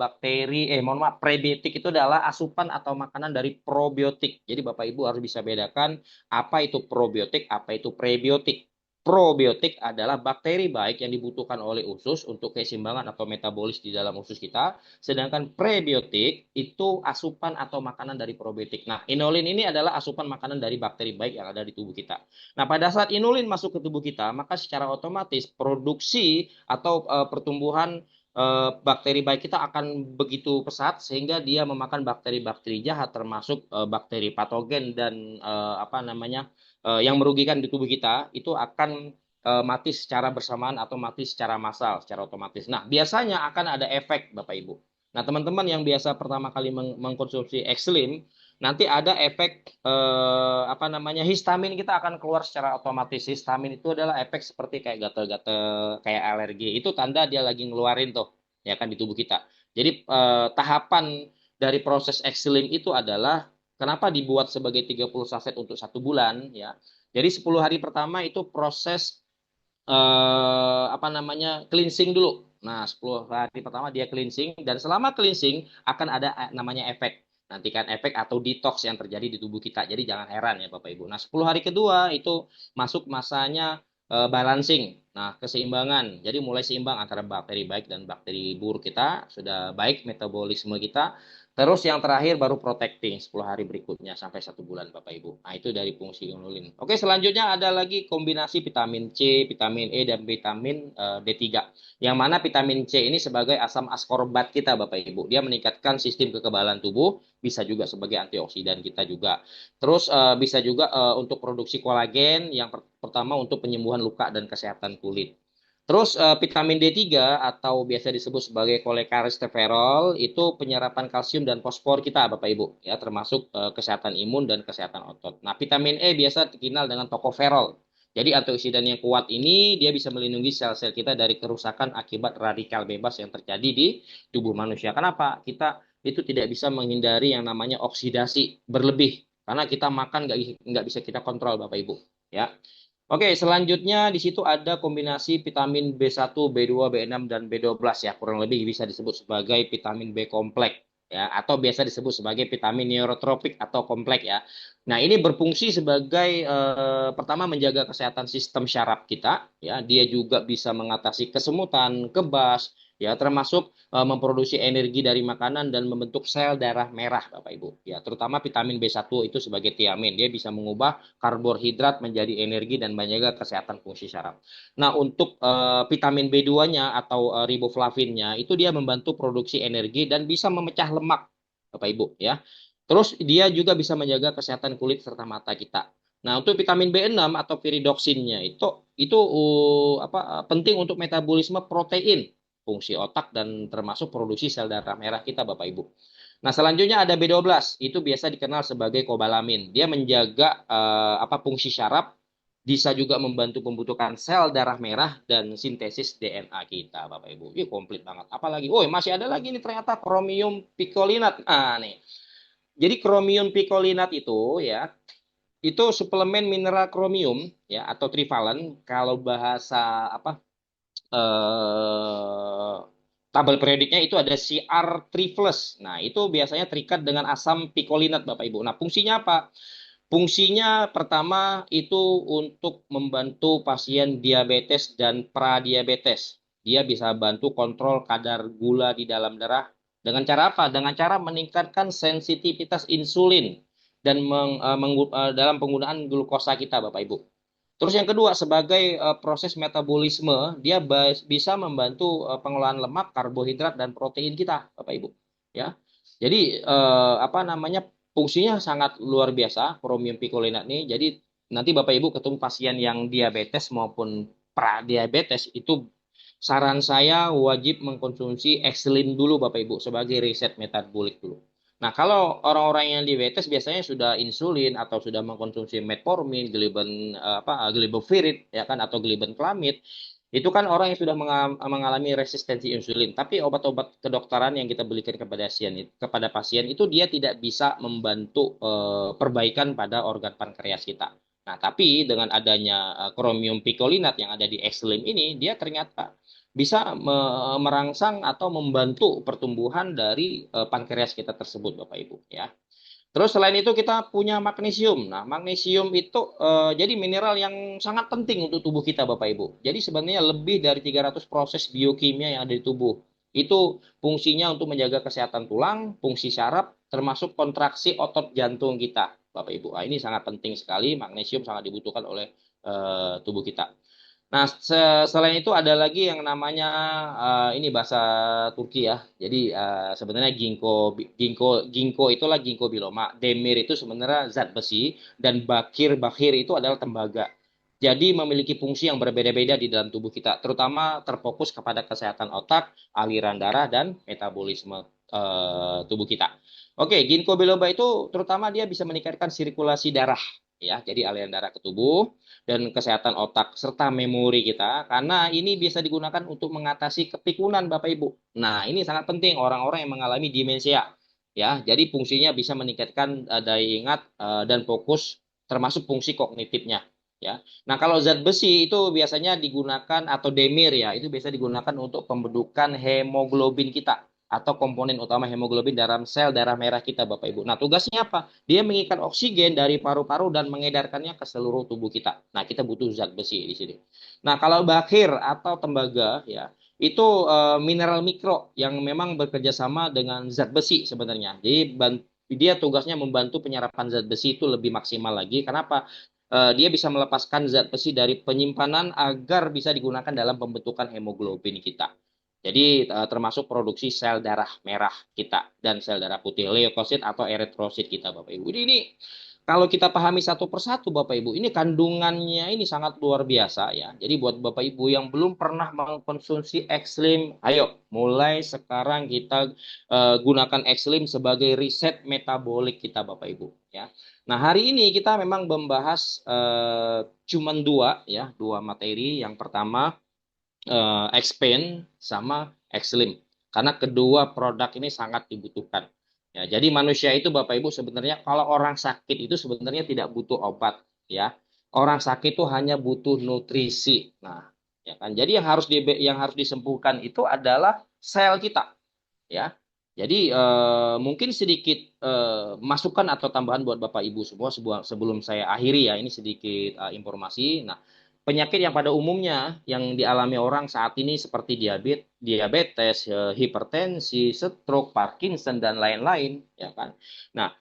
prebiotik itu adalah asupan atau makanan dari probiotik. Jadi Bapak Ibu harus bisa bedakan apa itu probiotik, apa itu prebiotik. Probiotik adalah bakteri baik yang dibutuhkan oleh usus untuk keseimbangan atau metabolis di dalam usus kita. Sedangkan prebiotik itu asupan atau makanan dari probiotik. Nah, inulin ini adalah asupan makanan dari bakteri baik yang ada di tubuh kita. Nah, pada saat inulin masuk ke tubuh kita, maka secara otomatis produksi atau pertumbuhan bakteri baik kita akan begitu pesat sehingga dia memakan bakteri-bakteri jahat termasuk bakteri patogen dan yang merugikan di tubuh kita itu akan mati secara bersamaan atau mati secara massal secara otomatis. Nah, biasanya akan ada efek Bapak Ibu. Nah, teman-teman yang biasa pertama kali mengkonsumsi Xlim, nanti ada efek histamin kita akan keluar secara otomatis. Histamin itu adalah efek seperti kayak gatal-gatal, kayak alergi. Itu tanda dia lagi ngeluarin tuh, ya kan, di tubuh kita. Jadi tahapan dari proses Xlim itu adalah kenapa dibuat sebagai 30 saset untuk 1 bulan, ya. Jadi 10 hari pertama itu proses cleansing dulu. Nah, 10 hari pertama dia cleansing dan selama cleansing akan ada namanya efek. Nanti kan efek atau detox yang terjadi di tubuh kita. Jadi jangan heran ya Bapak Ibu. Nah, 10 hari kedua itu masuk masanya balancing. Nah, keseimbangan. Jadi mulai seimbang antara bakteri baik dan bakteri buruk kita. Sudah baik metabolisme kita. Terus yang terakhir baru protecting 10 hari berikutnya sampai 1 bulan Bapak Ibu. Nah, itu dari fungsi inulin. Oke, selanjutnya ada lagi kombinasi vitamin C, vitamin E, dan vitamin D3. Yang mana vitamin C ini sebagai asam askorbat kita Bapak Ibu. Dia meningkatkan sistem kekebalan tubuh, bisa juga sebagai antioksidan kita juga. Terus bisa juga untuk produksi kolagen, yang pertama untuk penyembuhan luka dan kesehatan kulit. Terus vitamin D3 atau biasa disebut sebagai kolesterol itu penyerapan kalsium dan fosfor kita Bapak Ibu ya, termasuk kesehatan imun dan kesehatan otot. Nah, vitamin E biasa dikenal dengan tokoferol. Jadi antioksidan yang kuat ini dia bisa melindungi sel-sel kita dari kerusakan akibat radikal bebas yang terjadi di tubuh manusia. Kenapa? Kita itu tidak bisa menghindari yang namanya oksidasi berlebih karena kita makan nggak bisa kita kontrol Bapak Ibu ya. Oke, selanjutnya di situ ada kombinasi vitamin B1, B2, B6, dan B12 ya. Kurang lebih bisa disebut sebagai vitamin B kompleks ya, atau biasa disebut sebagai vitamin neurotropik atau kompleks ya. Nah, ini berfungsi sebagai pertama menjaga kesehatan sistem syaraf kita ya. Dia juga bisa mengatasi kesemutan, kebas ya, termasuk memproduksi energi dari makanan dan membentuk sel darah merah Bapak Ibu. Ya, terutama vitamin B1 itu sebagai tiamin. Dia bisa mengubah karbohidrat menjadi energi dan menjaga kesehatan fungsi syaraf. Nah, untuk vitamin B2-nya atau riboflavinnya itu dia membantu produksi energi dan bisa memecah lemak, Bapak Ibu ya. Terus dia juga bisa menjaga kesehatan kulit serta mata kita. Nah, untuk vitamin B6 atau viridoksinnya itu penting untuk metabolisme protein, fungsi otak dan termasuk produksi sel darah merah kita Bapak Ibu. Nah, selanjutnya ada B12, itu biasa dikenal sebagai kobalamin. Dia menjaga fungsi syaraf, bisa juga membantu pembentukan sel darah merah dan sintesis DNA kita, Bapak Ibu. Ini komplit banget. Apalagi, oh masih ada lagi nih ternyata kromium picolinat. Nah, nih. Jadi kromium picolinat itu ya, itu suplemen mineral kromium ya atau trivalen kalau bahasa eh, tabel periodiknya itu ada CR3+. Nah, itu biasanya terikat dengan asam picolinat Bapak Ibu. Nah, fungsinya apa? Fungsinya pertama itu untuk membantu pasien diabetes dan pradiabetes. Dia bisa bantu kontrol kadar gula di dalam darah dengan cara apa? Dengan cara meningkatkan sensitivitas insulin dan dalam penggunaan glukosa kita Bapak Ibu. Terus yang kedua, sebagai proses metabolisme, dia bisa membantu pengelolaan lemak, karbohidrat, dan protein kita, Bapak Ibu. Ya, jadi fungsinya sangat luar biasa kromium picolinat ini. Jadi nanti Bapak Ibu ketemu pasien yang diabetes maupun pradiabetes itu saran saya wajib mengkonsumsi Xlin dulu Bapak Ibu sebagai riset metabolik dulu. Nah, kalau orang-orang yang diabetes biasanya sudah insulin atau sudah mengkonsumsi metformin, glibevirid ya kan atau glibenclamid, itu kan orang yang sudah mengalami resistensi insulin. Tapi obat-obat kedokteran yang kita berikan kepada pasien itu dia tidak bisa membantu perbaikan pada organ pankreas kita. Nah, tapi dengan adanya kromium picolinat yang ada di Xlim ini, dia ternyata bisa merangsang atau membantu pertumbuhan dari pankreas kita tersebut, Bapak Ibu ya. Terus selain itu kita punya magnesium. Nah, magnesium itu jadi mineral yang sangat penting untuk tubuh kita, Bapak Ibu. Jadi sebenarnya lebih dari 300 proses biokimia yang ada di tubuh. Itu fungsinya untuk menjaga kesehatan tulang, fungsi syaraf, termasuk kontraksi otot jantung kita, Bapak Ibu. Nah, ini sangat penting sekali. Magnesium sangat dibutuhkan oleh tubuh kita. Nah, selain itu ada lagi yang namanya ini bahasa Turki ya. Jadi sebenarnya ginkgo itulah ginkgo biloba. Demir itu sebenarnya zat besi dan bakir itu adalah tembaga. Jadi memiliki fungsi yang berbeda-beda di dalam tubuh kita, terutama terfokus kepada kesehatan otak, aliran darah dan metabolisme tubuh kita. Oke, ginkgo biloba itu terutama dia bisa meningkatkan sirkulasi darah ya. Jadi aliran darah ke tubuh dan kesehatan otak serta memori kita karena ini bisa digunakan untuk mengatasi kepikunan Bapak Ibu. Nah, ini sangat penting orang-orang yang mengalami demensia ya. Jadi fungsinya bisa meningkatkan daya ingat dan fokus termasuk fungsi kognitifnya ya. Nah, kalau zat besi itu biasanya digunakan atau demir ya, itu biasa digunakan untuk pembentukan hemoglobin kita atau komponen utama hemoglobin dalam sel darah merah kita Bapak Ibu. Nah, tugasnya apa? Dia mengikat oksigen dari paru-paru dan mengedarkannya ke seluruh tubuh kita. Nah, kita butuh zat besi di sini. Nah, kalau bakir atau tembaga ya, itu mineral mikro yang memang bekerja sama dengan zat besi sebenarnya. Jadi dia tugasnya membantu penyerapan zat besi itu lebih maksimal lagi. Kenapa? Dia bisa melepaskan zat besi dari penyimpanan agar bisa digunakan dalam pembentukan hemoglobin kita. Jadi termasuk produksi sel darah merah kita dan sel darah putih leukosit atau eritrosit kita Bapak Ibu. Ini kalau kita pahami satu persatu Bapak Ibu, ini kandungannya ini sangat luar biasa ya. Jadi buat Bapak Ibu yang belum pernah mengkonsumsi X-Slim, ayo mulai sekarang kita gunakan X-Slim sebagai riset metabolik kita Bapak Ibu ya. Nah, hari ini kita memang membahas cuman dua materi. Yang pertama X-Pain sama X-Slim. Karena kedua produk ini sangat dibutuhkan. Ya, jadi manusia itu Bapak Ibu sebenarnya kalau orang sakit itu sebenarnya tidak butuh obat ya. Orang sakit itu hanya butuh nutrisi. Nah, ya kan. Jadi yang harus disembuhkan itu adalah sel kita ya. Jadi mungkin sedikit masukan atau tambahan buat Bapak Ibu semua sebelum saya akhiri ya, ini sedikit informasi. Nah, penyakit yang pada umumnya yang dialami orang saat ini seperti diabetes, hipertensi, stroke, Parkinson dan lain-lain, ya kan. Nah,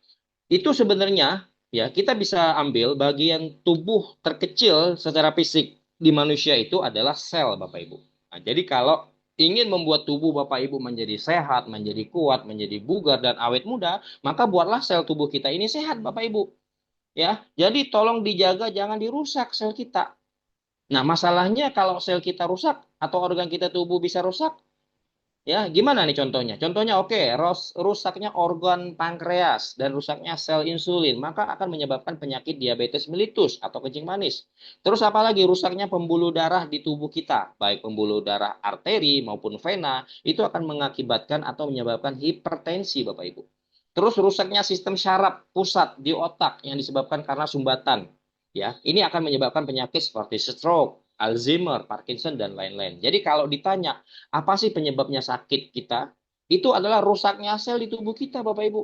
itu sebenarnya ya kita bisa ambil bagian tubuh terkecil secara fisik di manusia itu adalah sel, Bapak Ibu. Nah, jadi kalau ingin membuat tubuh Bapak Ibu menjadi sehat, menjadi kuat, menjadi bugar dan awet muda, maka buatlah sel tubuh kita ini sehat, Bapak Ibu. Ya, jadi tolong dijaga jangan dirusak sel kita. Nah, masalahnya kalau sel kita rusak atau organ kita tubuh bisa rusak, ya gimana nih contohnya? Contohnya oke, rusaknya organ pankreas dan rusaknya sel insulin, maka akan menyebabkan penyakit diabetes mellitus atau kencing manis. Terus apalagi rusaknya pembuluh darah di tubuh kita, baik pembuluh darah arteri maupun vena, itu akan mengakibatkan atau menyebabkan hipertensi, Bapak Ibu. Terus rusaknya sistem syaraf pusat di otak yang disebabkan karena sumbatan. Ya, ini akan menyebabkan penyakit seperti stroke, Alzheimer, Parkinson dan lain-lain. Jadi kalau ditanya apa sih penyebabnya sakit kita? Itu adalah rusaknya sel di tubuh kita, Bapak Ibu.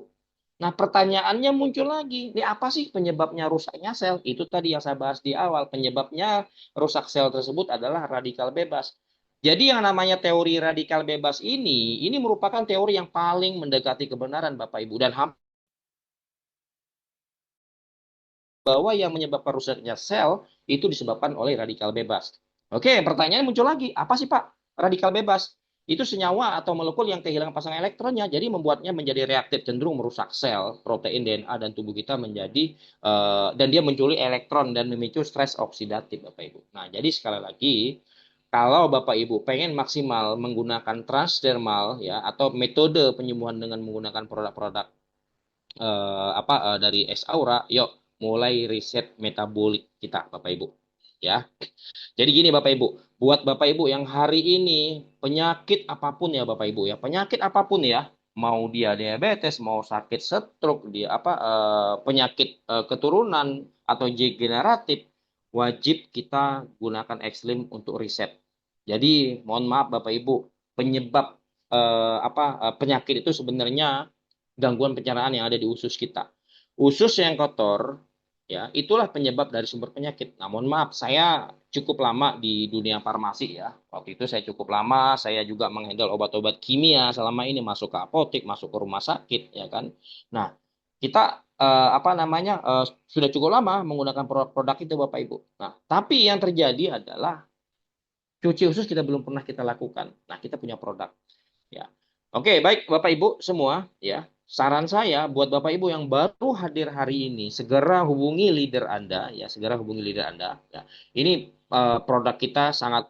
Nah, pertanyaannya muncul lagi. Ini apa sih penyebabnya rusaknya sel? Itu tadi yang saya bahas di awal. Penyebabnya rusak sel tersebut adalah radikal bebas. Jadi yang namanya teori radikal bebas ini merupakan teori yang paling mendekati kebenaran, Bapak Ibu. Dan bahwa yang menyebabkan rusaknya sel itu disebabkan oleh radikal bebas. Oke, pertanyaan muncul lagi, apa sih Pak radikal bebas? Itu senyawa atau molekul yang kehilangan pasangan elektronnya, jadi membuatnya menjadi reaktif, cenderung merusak sel, protein, DNA, dan tubuh kita menjadi, dan dia mencuri elektron dan memicu stres oksidatif, Bapak Ibu. Nah, jadi sekali lagi, kalau Bapak Ibu pengen maksimal menggunakan transdermal ya atau metode penyembuhan dengan menggunakan produk-produk dari S-Aura, yuk mulai riset metabolik kita Bapak Ibu ya. Jadi gini Bapak Ibu, buat Bapak Ibu yang hari ini penyakit apapun ya Bapak Ibu ya, penyakit apapun ya, mau dia diabetes, mau sakit stroke, dia penyakit keturunan atau degeneratif, wajib kita gunakan X-Slim untuk riset. Jadi mohon maaf Bapak Ibu, penyebab penyakit itu sebenarnya gangguan pencernaan yang ada di usus kita. Usus yang kotor, ya, itulah penyebab dari sumber penyakit. Namun maaf, saya cukup lama di dunia farmasi ya. Waktu itu saya cukup lama, saya juga menghandle obat-obat kimia selama ini masuk ke apotek, masuk ke rumah sakit, ya kan. Nah, kita sudah cukup lama menggunakan produk-produk itu Bapak Ibu. Nah, tapi yang terjadi adalah cuci usus kita belum pernah kita lakukan. Nah, kita punya produk, ya. Oke, baik Bapak Ibu semua, ya. Saran saya buat Bapak Ibu yang baru hadir hari ini, segera hubungi leader Anda, ya, segera hubungi leader Anda. Ya. Ini produk kita sangat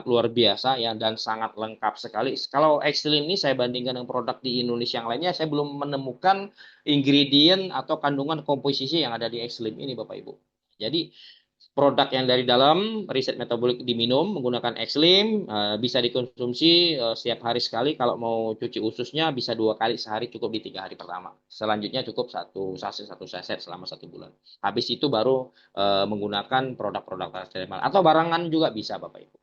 luar biasa, ya, dan sangat lengkap sekali. Kalau X-Slim ini saya bandingkan dengan produk di Indonesia yang lainnya, saya belum menemukan ingredient atau kandungan komposisi yang ada di X-Slim ini, Bapak Ibu. Jadi produk yang dari dalam riset metabolik diminum menggunakan X-Slim bisa dikonsumsi setiap hari sekali. Kalau mau cuci ususnya bisa 2 kali sehari, cukup di 3 hari pertama. Selanjutnya cukup satu saset selama 1 bulan. Habis itu baru menggunakan produk-produk transdermal atau barangan juga bisa Bapak Ibu.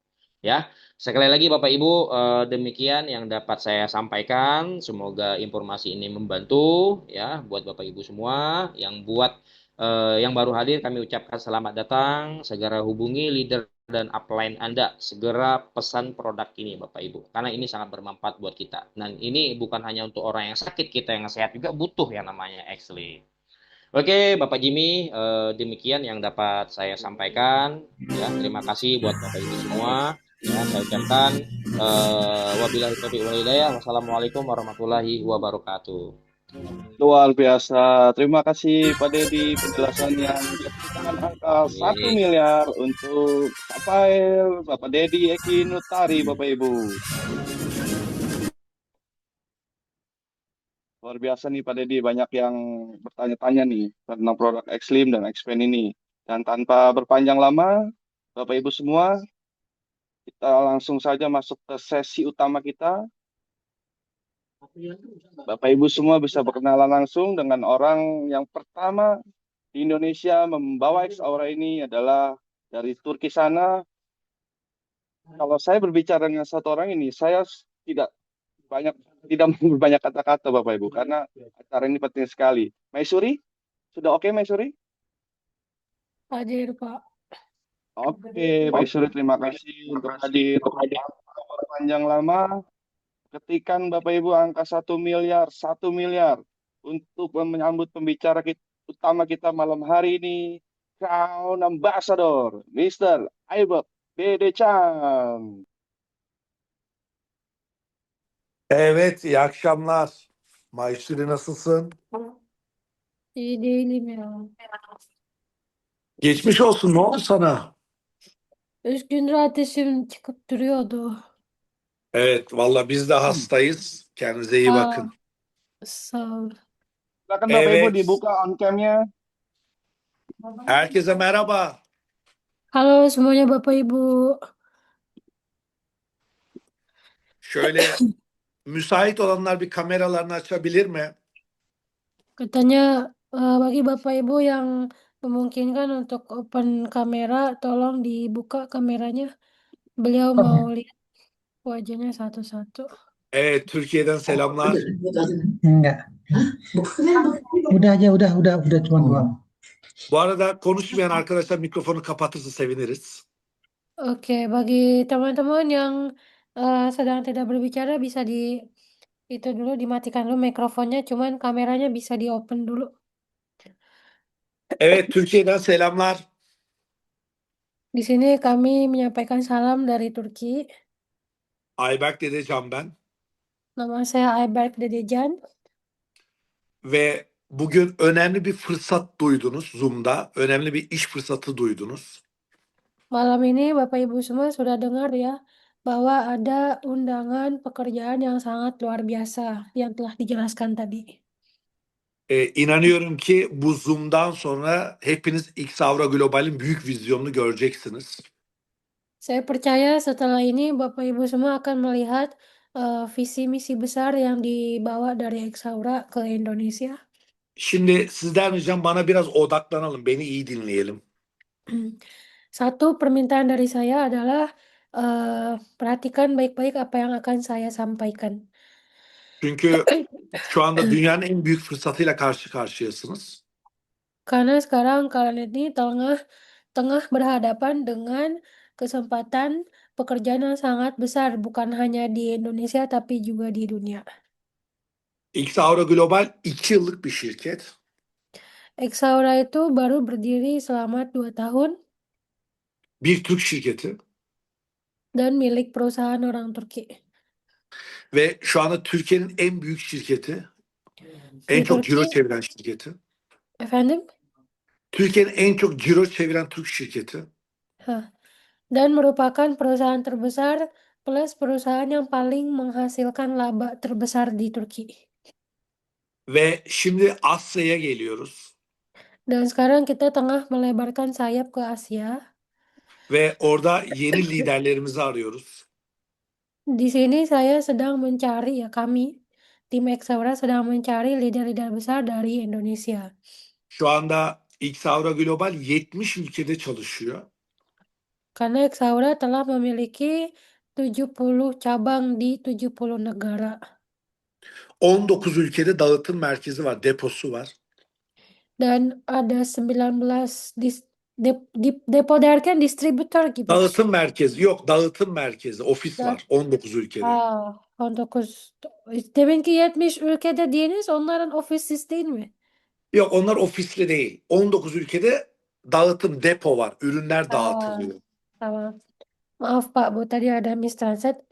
Ya, sekali lagi Bapak Ibu demikian yang dapat saya sampaikan. Semoga informasi ini membantu ya buat Bapak Ibu semua. Yang baru hadir kami ucapkan selamat datang, segera hubungi leader dan upline Anda, segera pesan produk ini Bapak Ibu, karena ini sangat bermanfaat buat kita. Dan ini bukan hanya untuk orang yang sakit, kita yang sehat juga butuh yang namanya X-Slim. Oke, Bapak Jimmy, demikian yang dapat saya sampaikan. Ya, terima kasih buat Bapak Ibu semua. Ya, saya ucapkan wabillahi taufiq wal hidayah. Wassalamualaikum warahmatullahi wabarakatuh. Luar biasa. Terima kasih Pak Dedi penjelasannya. Tepuk tangan angka 1 miliar untuk Rafael, Bapak Dedi Eki Nutari, Bapak Ibu. Luar biasa nih Pak Dedi, banyak yang bertanya-tanya nih tentang produk Xlim dan Xpen ini. Dan tanpa berpanjang lama, Bapak Ibu semua, kita langsung saja masuk ke sesi utama kita. Bapak Ibu semua bisa berkenalan langsung dengan orang yang pertama di Indonesia membawa X Aura ini adalah dari Turki sana. Kalau saya berbicara dengan satu orang ini, saya tidak banyak tidak mau berbanyak kata-kata Bapak Ibu karena acara ini penting sekali. Maisuri, sudah oke Maisuri? Hadir, Pak. Oke, Maisuri terima kasih untuk hadir. Panjang lama, ketikan Bapak Ibu angka 1 miliar, 1 miliar untuk menyambut pembicara utama kita malam hari ini, Crown Ambassador, Mr. Aibek Bede Chan. Evet, iyi akşamlar. Maysuri nasılsın? İyi değilim ya. Geçmiş olsun, ne oldu sana? 3 gündür ateşim çıkıp duruyordu. Evet, valla biz de hastayız. Kendinize iyi Aa, bakın. sağ ol. Silakan Bapak Ibu Evet, dibuka on cam-nya. herkese merhaba. Halo semuanya Bapak Ibu. Şöyle müsait olanlar bir kameralarını açabilir mi? Katanya bagi Bapak Ibu yang memungkinkan untuk open kamera, tolong dibuka kameranya. Beliau mau lihat wajahnya satu-satu. Evet, Türkiye'den selamlar. Enggak. Udah cuma dua. Bu arada konuşmayan arkadaşlar mikrofonu kapatırsa seviniriz. Oke, bagi teman-teman yang sedang tidak berbicara bisa itu dulu dimatikan dulu mikrofonnya, cuman kameranya bisa di open dulu. Evet, Türkiye'den selamlar. Di sini kami menyampaikan salam dari Turki. Ayberk Dedecan ben. Nama saya Ayberk Dedecan. Ve bugün önemli bir fırsat duydunuz Zoom'da. Önemli bir iş fırsatı duydunuz. Malam ini Bapak Ibu semua sudah dengar ya bahwa ada undangan pekerjaan yang sangat luar biasa yang telah dijelaskan tadi. İnanıyorum ki bu Zoom'dan sonra hepiniz X Avra Global'in büyük vizyonunu göreceksiniz. Saya percaya setelah ini Bapak Ibu semua akan melihat visi misi besar yang dibawa dari Exaura ke Indonesia. Şimdi sizden ricam bana biraz odaklanalım, beni iyi dinleyelim. Satu permintaan dari saya adalah perhatikan baik-baik apa yang akan saya sampaikan. Çünkü şu anda dünyanın en büyük fırsatıyla karşı karşıyasınız. Karena sekarang kalian ini tengah berhadapan dengan kesempatan pekerjaan yang sangat besar, bukan hanya di Indonesia tapi juga di dunia. X Avra Global 2 yıllık bir şirket. Exaura itu baru berdiri selama 2 tahun Bir Türk şirketi. dan milik perusahaan orang Turki. Ve şu anda Türkiye'nin en büyük şirketi. En Di çok ciro Turki, çeviren şirketi. efendim? Türkiye'nin en çok ciro çeviren Türk şirketi. Hah. Dan merupakan perusahaan terbesar plus perusahaan yang paling menghasilkan laba terbesar di Turki. Ve şimdi Asya'ya geliyoruz. Dan sekarang kita tengah melebarkan sayap ke Asia. Ve orada yeni liderlerimizi arıyoruz. Di sini saya sedang mencari kami, tim Exaura sedang mencari leader-leader besar dari Indonesia. Şu anda X Avra Global 70 ülkede çalışıyor. Karena Exaura telah memiliki 70 cabang di 70 negara. 19 ülkede dağıtım merkezi var, deposu var. Dan ada 19 depo derken distributor gibi. Dağıtım merkezi yok, dağıtım merkezi, ofis var 19 ülkede. 19. Deminki 70 ülkede diyeniz onların ofis değil mi? Yok, onlar ofisli değil. 19 ülkede dağıtım depo var, ürünler dağıtılıyor. Tamam. Maaf Pak Bu, tadi ada mistranslate.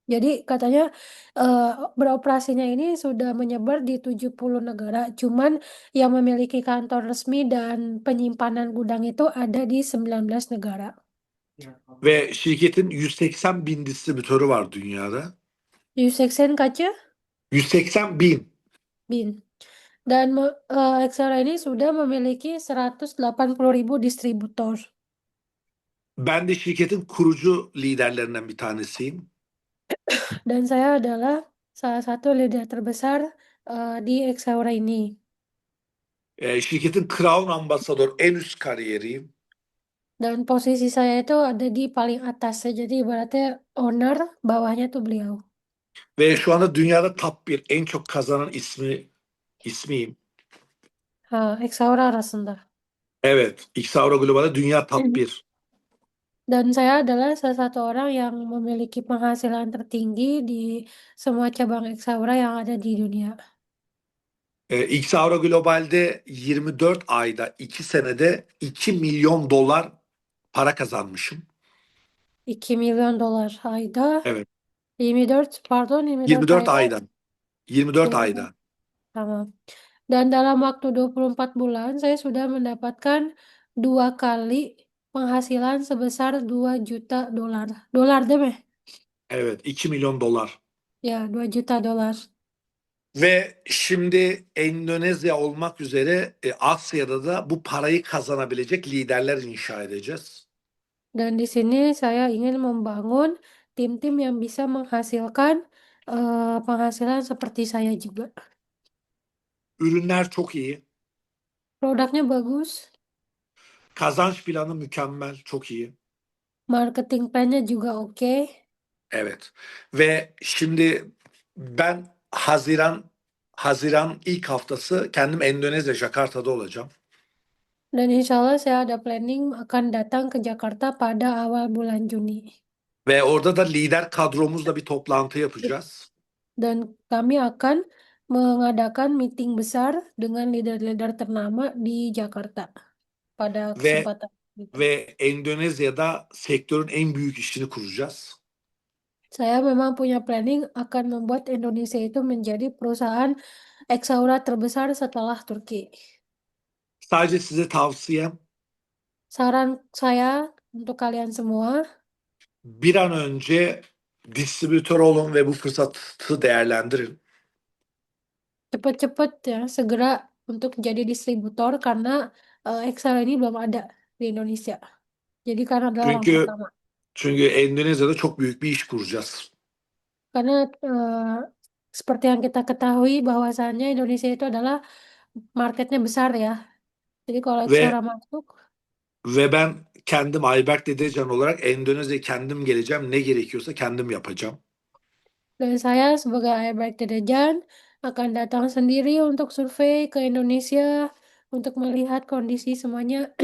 Jadi katanya beroperasinya ini sudah menyebar di 70 negara, cuman yang memiliki kantor resmi dan penyimpanan gudang itu ada di 19 negara. Ve şirketin 180 bin distribütörü var dünyada. 180 kaca 180 bin. bin. Dan Exara ini sudah memiliki 180.000 distributor. Ben de şirketin kurucu liderlerinden bir tanesiyim. Dan saya adalah salah satu leader terbesar di Exaura ini. Şirketin Crown Ambassador en üst kariyeriyim. Dan posisi saya itu ada di paling atas, jadi ibaratnya owner, bawahnya tuh beliau. Ve şu anda dünyada top 1 en çok kazanan ismiyim. Exaura arasında. Evet, Xaura Global'de dünya top 1. Dan saya adalah salah satu orang yang memiliki penghasilan tertinggi di semua cabang Exaura yang ada di dunia. Xaura Global'de 24 ayda 2 senede 2 milyon dolar para kazanmışım. 2 milyon dolar ayda. Evet. 24 pardon 24 24 ayda. ayda. 24 24 ayda. Tamam. Dan dalam waktu 24 bulan saya sudah mendapatkan 2 kali penghasilan sebesar 2 juta dolar. Dolar değil mi? Evet, 2 milyon dolar. Ya 2 juta dolar. Ve şimdi Endonezya olmak üzere Asya'da da bu parayı kazanabilecek liderler inşa edeceğiz. Dan di sini saya ingin membangun tim-tim yang bisa menghasilkan penghasilan seperti saya juga. Ürünler çok iyi. Produknya bagus, Kazanç planı mükemmel, çok iyi. marketing plan-nya juga oke. Evet. Ve şimdi ben Haziran ilk haftası kendim Endonezya Jakarta'da olacağım. Dan insya Allah saya ada planning akan datang ke Jakarta pada awal bulan Juni. Ve orada da lider kadromuzla bir toplantı yapacağız. Dan kami akan mengadakan meeting besar dengan leader-leader ternama di Jakarta pada kesempatan itu. Ve Endonezya'da sektörün en büyük işini kuracağız. Saya memang punya planning akan membuat Indonesia itu menjadi perusahaan Exaura terbesar setelah Turki. Sadece size tavsiyem Saran saya untuk kalian semua, bir an önce distribütör olun ve bu fırsatı değerlendirin. cepet-cepet ya segera untuk jadi distributor karena Exaura ini belum ada di Indonesia. Jadi karena adalah orang Çünkü pertama. çünkü Endonezya'da çok büyük bir iş kuracağız. Karena seperti yang kita ketahui bahwasannya Indonesia itu adalah marketnya besar ya. Jadi kalau Ve Exaura masuk, ve ben kendim Ayberk Dedecan olarak Endonezya'ya kendim geleceğim. Ne gerekiyorsa kendim yapacağım. dan saya sebagai Ayberk Dedejan akan datang sendiri untuk survei ke Indonesia untuk melihat kondisi semuanya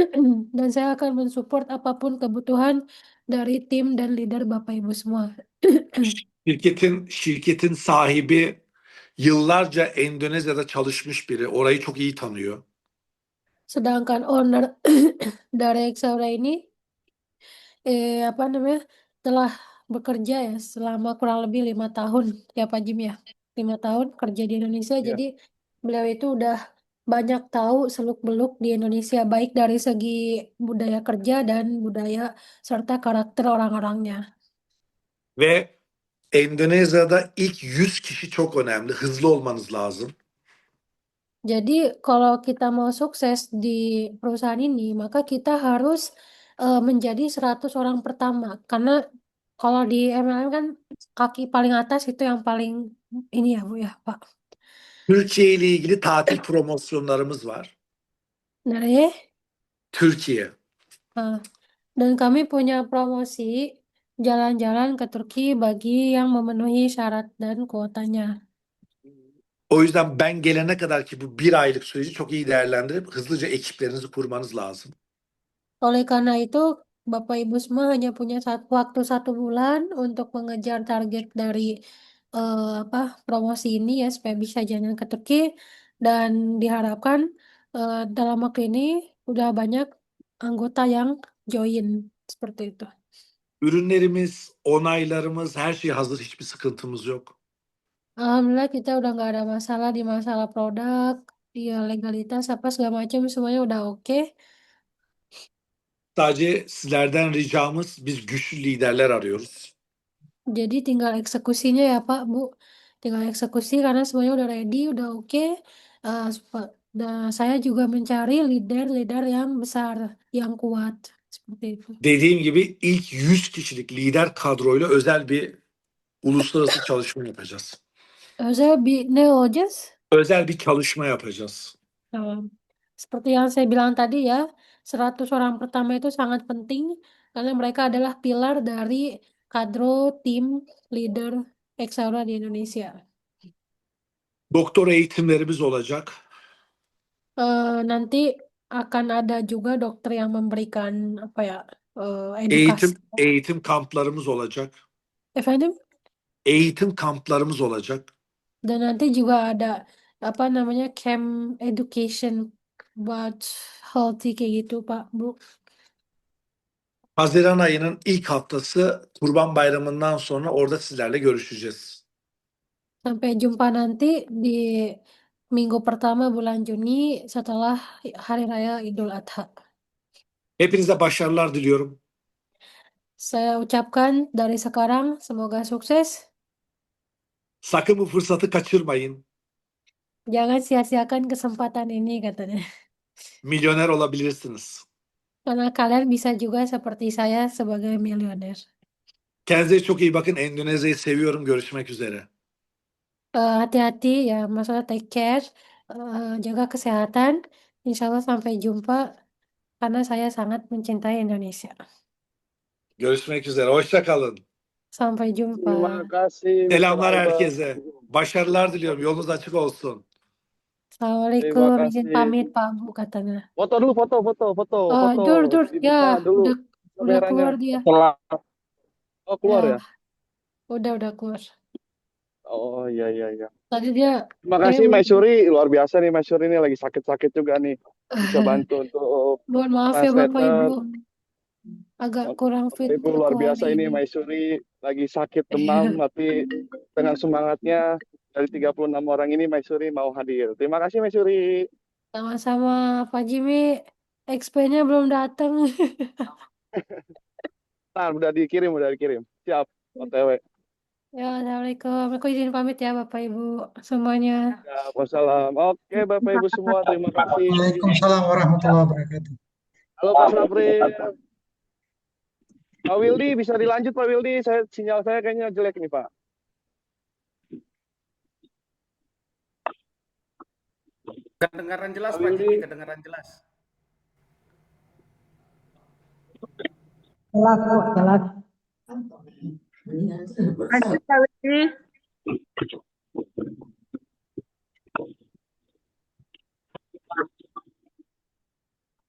dan saya akan mensupport apapun kebutuhan dari tim dan leader Bapak Ibu semua. Şirketin sahibi yıllarca Endonezya'da çalışmış biri. Orayı çok iyi tanıyor. Sedangkan owner dari Exaura ini telah bekerja ya selama kurang lebih 5 tahun ya Pak Jim ya. 5 tahun kerja di Indonesia, Ya. jadi beliau itu udah banyak tahu seluk-beluk di Indonesia, baik dari segi budaya kerja dan budaya serta karakter orang-orangnya. Ve Endonezya'da ilk 100 kişi çok önemli. Hızlı olmanız lazım. Jadi kalau kita mau sukses di perusahaan ini, maka kita harus menjadi 100 orang pertama. Karena kalau di MLM kan kaki paling atas itu yang paling ini ya Bu ya Pak. Türkiye ile ilgili tatil promosyonlarımız var. Dari Türkiye. dan kami punya promosi jalan-jalan ke Turki bagi yang memenuhi syarat dan kuotanya. O yüzden ben gelene kadar ki bu 1 aylık süreci çok iyi değerlendirip hızlıca ekiplerinizi kurmanız lazım. Oleh karena itu, Bapak Ibu semua hanya punya waktu 1 bulan untuk mengejar target dari promosi ini ya supaya bisa jalan ke Turki dan diharapkan dalam waktu ini udah banyak anggota yang join seperti itu. Ürünlerimiz, onaylarımız, her şey hazır. Hiçbir sıkıntımız yok. Alhamdulillah kita udah nggak ada masalah di masalah produk, ya legalitas apa segala macam semuanya udah oke. Sadece sizlerden ricamız biz güçlü liderler arıyoruz. Jadi tinggal eksekusinya ya Pak, Bu. Tinggal eksekusi karena semuanya udah ready, udah oke. Dan saya juga mencari leader-leader yang besar, yang kuat. Seperti itu. Dediğim gibi ilk 100 kişilik lider kadroyla özel bir uluslararası çalışma yapacağız. Ne olacağız? Özel bir çalışma yapacağız. Tamam. Seperti yang saya bilang tadi ya, 100 orang pertama itu sangat penting karena mereka adalah pilar dari kadro tim leader Exaura di Indonesia. Doktor eğitimlerimiz olacak. Nanti akan ada juga dokter yang memberikan apa ya, edukasi. Eğitim kamplarımız olacak. Efendim? Eğitim kamplarımız olacak. Dan nanti juga ada apa namanya camp education buat healthy kayak gitu Pak Bu. Haziran ayının ilk haftası Kurban Bayramı'ndan sonra orada sizlerle görüşeceğiz. Sampai jumpa nanti di minggu pertama bulan Juni setelah Hari Raya Idul Adha. Hepinize başarılar diliyorum. Saya ucapkan dari sekarang semoga sukses. Sakın bu fırsatı kaçırmayın. Jangan sia-siakan kesempatan ini katanya. Milyoner olabilirsiniz. Karena kalian bisa juga seperti saya sebagai milioner. Kendinize çok iyi bakın. Endonezya'yı seviyorum. Görüşmek üzere. Hati-hati ya, masalah take care, jaga kesehatan. Insya Allah sampai jumpa karena saya sangat mencintai Indonesia. Görüşmek üzere. Hoşça kalın. Sampai Terima jumpa. kasih, Mr. Selamlar Albert. herkese. Başarılar diliyorum. Yolunuz açık olsun. Assalamualaikum, Terima izin kasih. pamit Pak Bu katanya. Foto dulu, foto. Dur, Dibuka ya dulu udah kameranya. keluar dia. Oh, keluar ya? Udah keluar. Oh, iya. Tadi dia Terima kasih, Maisuri. Luar biasa nih, Maisuri ini lagi sakit-sakit juga nih. Bisa bantu untuk mohon maaf ya Bapak Ibu, translator. agak kurang fit Ibu luar aku biasa hari ini, ini. Maisuri lagi sakit demam, tapi dengan semangatnya dari 36 orang ini Maisuri mau hadir. Terima kasih, Maisuri. Sama-sama Pak Jimmy, XP-nya belum datang. Nah, udah dikirim. Siap, OTW. Ya, Assalamualaikum. Aku izin pamit ya Bapak Ibu semuanya. Ya, wassalam. Oke, Bapak Ibu semua, terima kasih. Waalaikumsalam warahmatullahi wabarakatuh. Halo Pak Sapri. Pak Wildi, bisa dilanjut Pak Wildi? Sinyal saya kayaknya jelek nih Pak. Kedengaran jelas Pak Pak Wildi. Jimmy, kedengaran jelas. Jelas. Lanjut Pak Willy.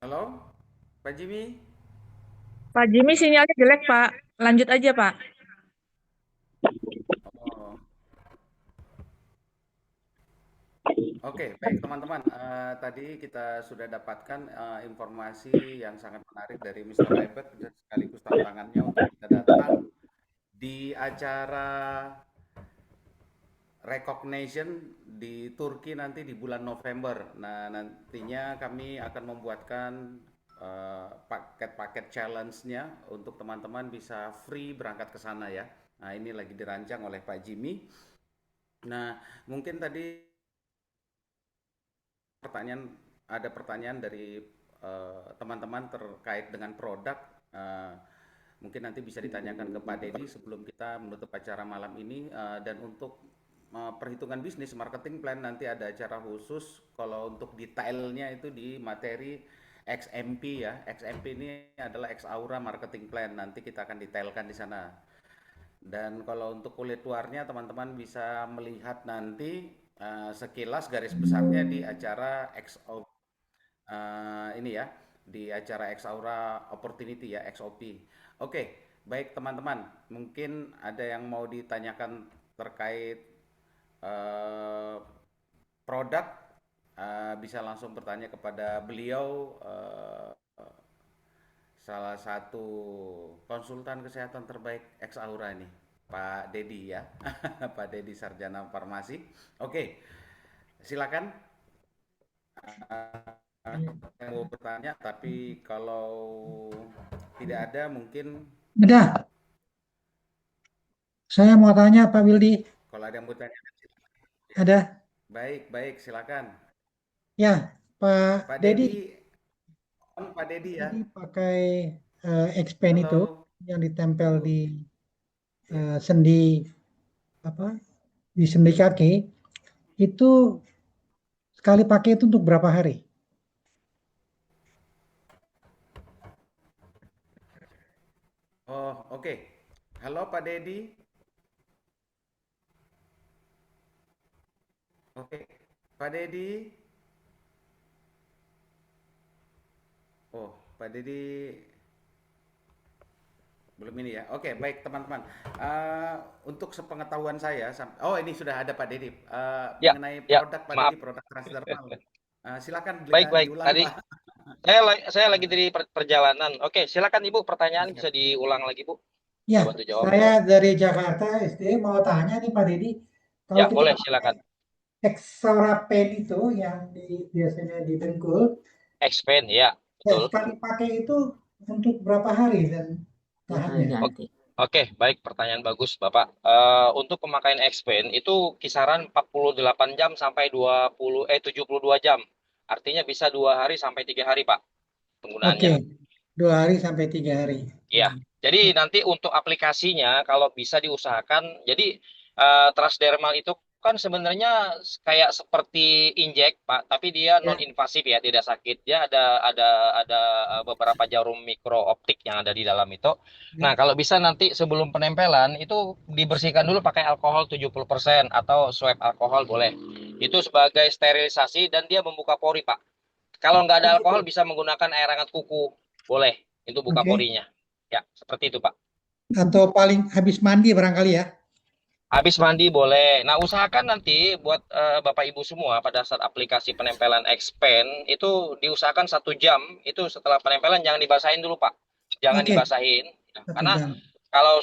Halo, Pak Jimmy. Pak Jimmy sinyalnya jelek Pak. Lanjut aja Pak. Oh. Oke, baik teman-teman. Tadi kita sudah dapatkan informasi yang sangat menarik dari Mr. Albert dan sekaligus tantangannya untuk kita datang di acara recognition di Turki nanti di bulan November. Nah, nantinya kami akan membuatkan paket-paket challenge-nya untuk teman-teman bisa free berangkat ke sana ya. Nah, ini lagi dirancang oleh Pak Jimmy. Nah, mungkin tadi ada pertanyaan dari teman-teman terkait dengan produk. Mungkin nanti bisa ditanyakan ke Pak Dedi sebelum kita menutup acara malam ini. Dan untuk perhitungan bisnis marketing plan nanti ada acara khusus. Kalau untuk detailnya itu di materi XMP ya. XMP ini adalah Exaura Marketing Plan. Nanti kita akan detailkan di sana. Dan kalau untuk kulit luarnya teman-teman bisa melihat nanti sekilas garis besarnya di acara ini ya, di acara Exaura Opportunity ya, XOP. Oke, baik teman-teman, mungkin ada yang mau ditanyakan terkait produk, bisa langsung bertanya kepada beliau. salah satu konsultan kesehatan terbaik ex Aura nih, Pak Dedi ya. Pak Dedi Sarjana Farmasi. Oke, silakan. Yang mau bertanya, tapi kalau tidak ada mungkin Ada. Saya mau tanya Pak Wildi. kalau ada yang mau bertanya. Ada. Baik, silakan. Ya, Pak Pak Dedi. Dedi, Pak Dedi ya. Jadi pakai X-Pen itu Halo. yang ditempel di sendi di sendi kaki itu sekali pakai itu untuk berapa hari? Oh, oke. Halo Pak Dedi. Oke, Pak Dedi. Oh, Pak Dedi belum ini ya. Oke, baik teman-teman. Untuk sepengetahuan saya, oh ini sudah ada Pak Dedi. Ya, Mengenai ya, produk Pak maaf. Dedi, produk transdermal. Silakan Baik. diulang Tadi Pak. saya lagi dari perjalanan. Oke, silakan Ibu, pertanyaan bisa diulang lagi, Bu. Ya, Saya bantu jawab. saya dari Jakarta SD mau tanya nih Pak Dedi, kalau Ya, kita boleh, pakai silakan. Exorapen itu yang biasanya di dengkul, Expand, ya, ya, betul. sekali pakai itu untuk berapa hari dan tahannya? Oke, baik, pertanyaan bagus, Bapak. Untuk pemakaian Expand itu kisaran 48 jam sampai 72 jam. Artinya bisa 2 hari sampai 3 hari, Pak, penggunaannya. Oke, 2 hari sampai 3 hari. Iya. Jadi nanti untuk aplikasinya kalau bisa diusahakan, jadi transdermal itu kan sebenarnya kayak seperti injek, Pak, tapi dia non invasif ya, tidak sakit. Dia ada beberapa jarum mikrooptik yang ada di dalam itu. Nah, kalau bisa nanti sebelum penempelan itu dibersihkan dulu pakai alkohol 70% atau swab alkohol boleh. Itu sebagai sterilisasi dan dia membuka pori, Pak. Kalau nggak ada alkohol bisa menggunakan air hangat kuku, boleh. Itu buka Oke. porinya. Ya, seperti itu, Pak. Atau paling habis mandi barangkali ya. Habis mandi boleh. Nah, usahakan nanti buat Bapak Ibu semua pada saat aplikasi penempelan Expand itu diusahakan 1 jam itu setelah penempelan jangan dibasahin dulu, Pak. Jangan Oke. dibasahin. Satu Karena jam. kalau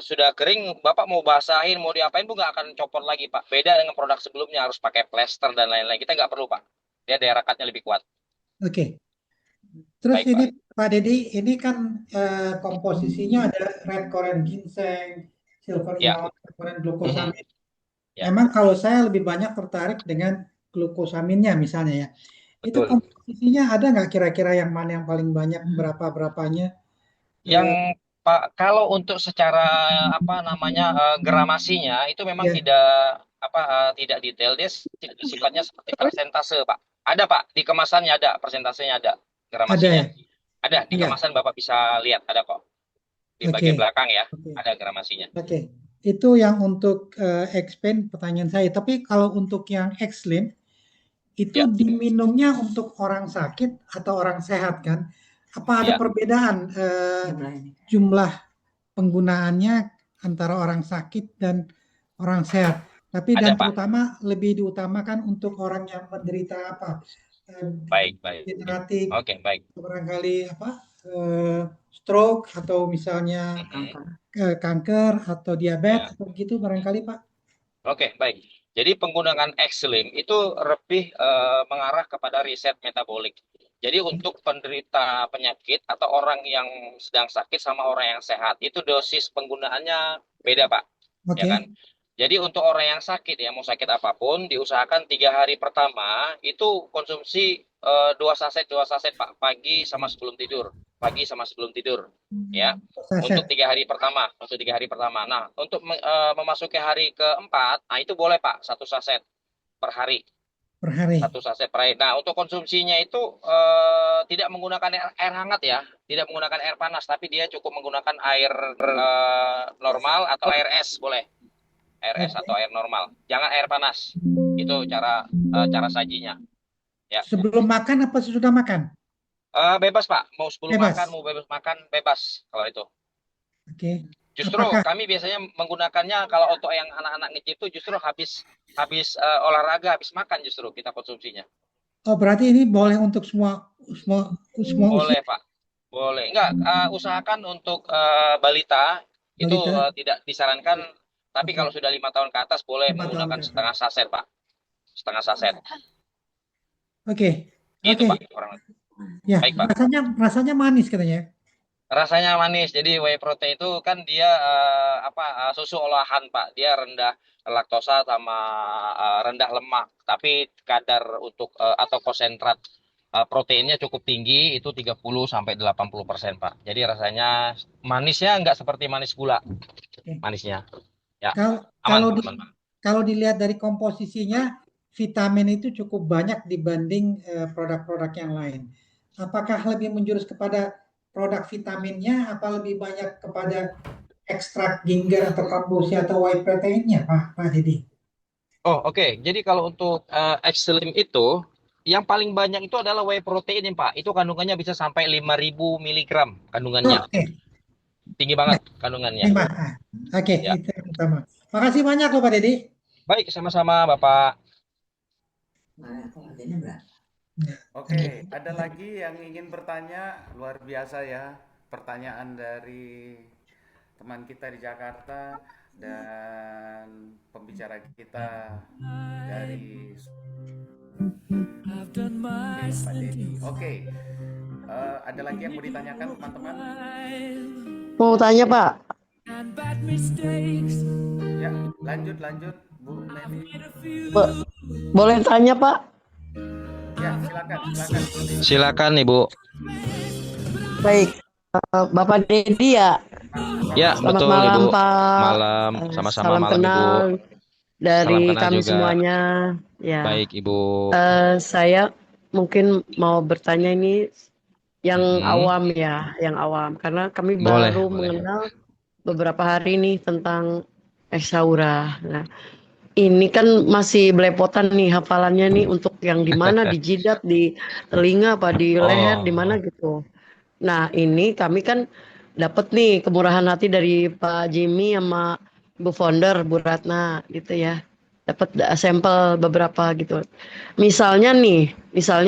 sudah kering, Bapak mau basahin, mau diapain pun nggak akan copot lagi, Pak. Beda dengan produk sebelumnya harus pakai plester dan lain-lain. Kita nggak perlu, Pak. Dia daya rekatnya lebih kuat. Oke. Terus Baik, ini Pak Dedi, ini kan komposisinya ada red currant ginseng, silver Ya. ion, currant glucosamine. Ya. Memang kalau saya lebih banyak tertarik dengan glukosaminnya misalnya ya. Itu Betul. komposisinya ada nggak kira-kira yang mana yang paling banyak berapanya? Yang Pak, kalau untuk secara gramasinya itu memang Ya. tidak detail, dia sifatnya seperti persentase, Pak. Ada, Pak, di kemasannya ada, persentasenya ada, gramasinya. Ada, di Iya. kemasan Bapak bisa lihat, ada kok. Di Oke. bagian belakang ya, Oke. ada gramasinya. Oke. Itu yang untuk X-Pen pertanyaan saya. Tapi kalau untuk yang X-Slim itu Ya. diminumnya untuk orang sakit atau orang sehat kan? Apa ada Ya. perbedaan jumlah penggunaannya antara orang sakit dan orang sehat? Tapi Ada, dan Pak. terutama lebih diutamakan untuk orang yang menderita Baik. degeneratif, Oke, baik. barangkali stroke atau misalnya kanker atau diabetes atau gitu barangkali Pak. Oke, baik. Jadi penggunaan X-Slim itu lebih mengarah kepada riset metabolik. Jadi untuk penderita penyakit atau orang yang sedang sakit sama orang yang sehat itu dosis penggunaannya beda, Pak. Oke. Ya kan? Jadi untuk orang yang sakit ya mau sakit apapun diusahakan 3 hari pertama itu konsumsi 2 saset Pak, pagi sama sebelum tidur. Ya. Untuk 3 hari pertama. Nah, untuk memasuki hari keempat, nah itu boleh Pak 1 saset per hari. 1 saset per hari. Nah, untuk konsumsinya itu tidak menggunakan air hangat ya, tidak menggunakan air panas, tapi dia cukup menggunakan air normal atau air es boleh. Air es atau air normal, jangan air panas. Itu cara sajinya. Ya. Sebelum makan apa sesudah makan? Bebas Pak, mau sebelum Bebas. makan, mau bebas makan, bebas kalau itu. Oke. Justru kami biasanya menggunakannya kalau untuk yang anak-anak kecil itu justru habis olahraga, habis makan justru kita konsumsinya. Oh, berarti ini boleh untuk semua Boleh usia? Pak. Boleh. Enggak, usahakan untuk balita itu Balita? tidak disarankan, tapi kalau Oke, sudah 5 tahun ke atas boleh 5 tahun menggunakan ke atas. setengah saset, Pak. Setengah saset. Oke, Itu, oke. Pak, kurang lebih. Ya, Baik, Pak. rasanya manis katanya. Rasanya manis. Jadi whey protein itu kan dia susu olahan, Pak. Dia rendah laktosa sama rendah lemak. Tapi kadar untuk atau konsentrat proteinnya cukup tinggi, itu 30 sampai 80%, Pak. Jadi rasanya manisnya nggak seperti manis gula, Oke. manisnya. Ya, Kalau aman, kalau Pak, di, aman, Pak. kalau dilihat dari komposisinya, vitamin itu cukup banyak dibanding produk-produk yang lain. Apakah lebih menjurus kepada produk vitaminnya, apa lebih banyak kepada ekstrak ginger atau kombucha atau whey proteinnya, Pak Didi? Oh, oke. Jadi kalau untuk X-Slim itu, yang paling banyak itu adalah whey protein, Pak. Itu kandungannya bisa sampai 5.000 miligram kandungannya. Oke, Tinggi baik. banget kandungannya. Terima. Oke, Ya. itu yang pertama. Makasih banyak loh Pak Dedi. Baik, sama-sama, Bapak. Oke, ada lagi yang ingin bertanya? Luar biasa ya, pertanyaan dari teman kita di Jakarta dan pembicara kita dari Pak Dedi. Oke, ada lagi yang mau ditanyakan teman-teman? Mau tanya Pak, Ya, lanjut Bu Meli. boleh tanya Pak? Ya, silakan Bu Meli. Silakan, Ibu. Baik, Bapak Dedi ya. Ya, Selamat betul, malam Ibu. Pak. Malam, sama-sama Salam malam, Ibu. kenal Salam dari kenal kami juga. semuanya. Ya, Baik, Ibu. saya mungkin mau bertanya ini yang Mm-mm. awam ya, yang awam. Karena kami Boleh, baru boleh. mengenal beberapa hari nih tentang Eksaura. Nah, ini kan masih belepotan nih hafalannya nih untuk yang di mana, di jidat, di telinga, apa di leher, di mana Oh, gitu. Nah, ini kami kan dapat nih kemurahan hati dari Pak Jimmy sama Bu Founder, Bu Ratna gitu ya. Dapat sampel beberapa gitu. Misalnya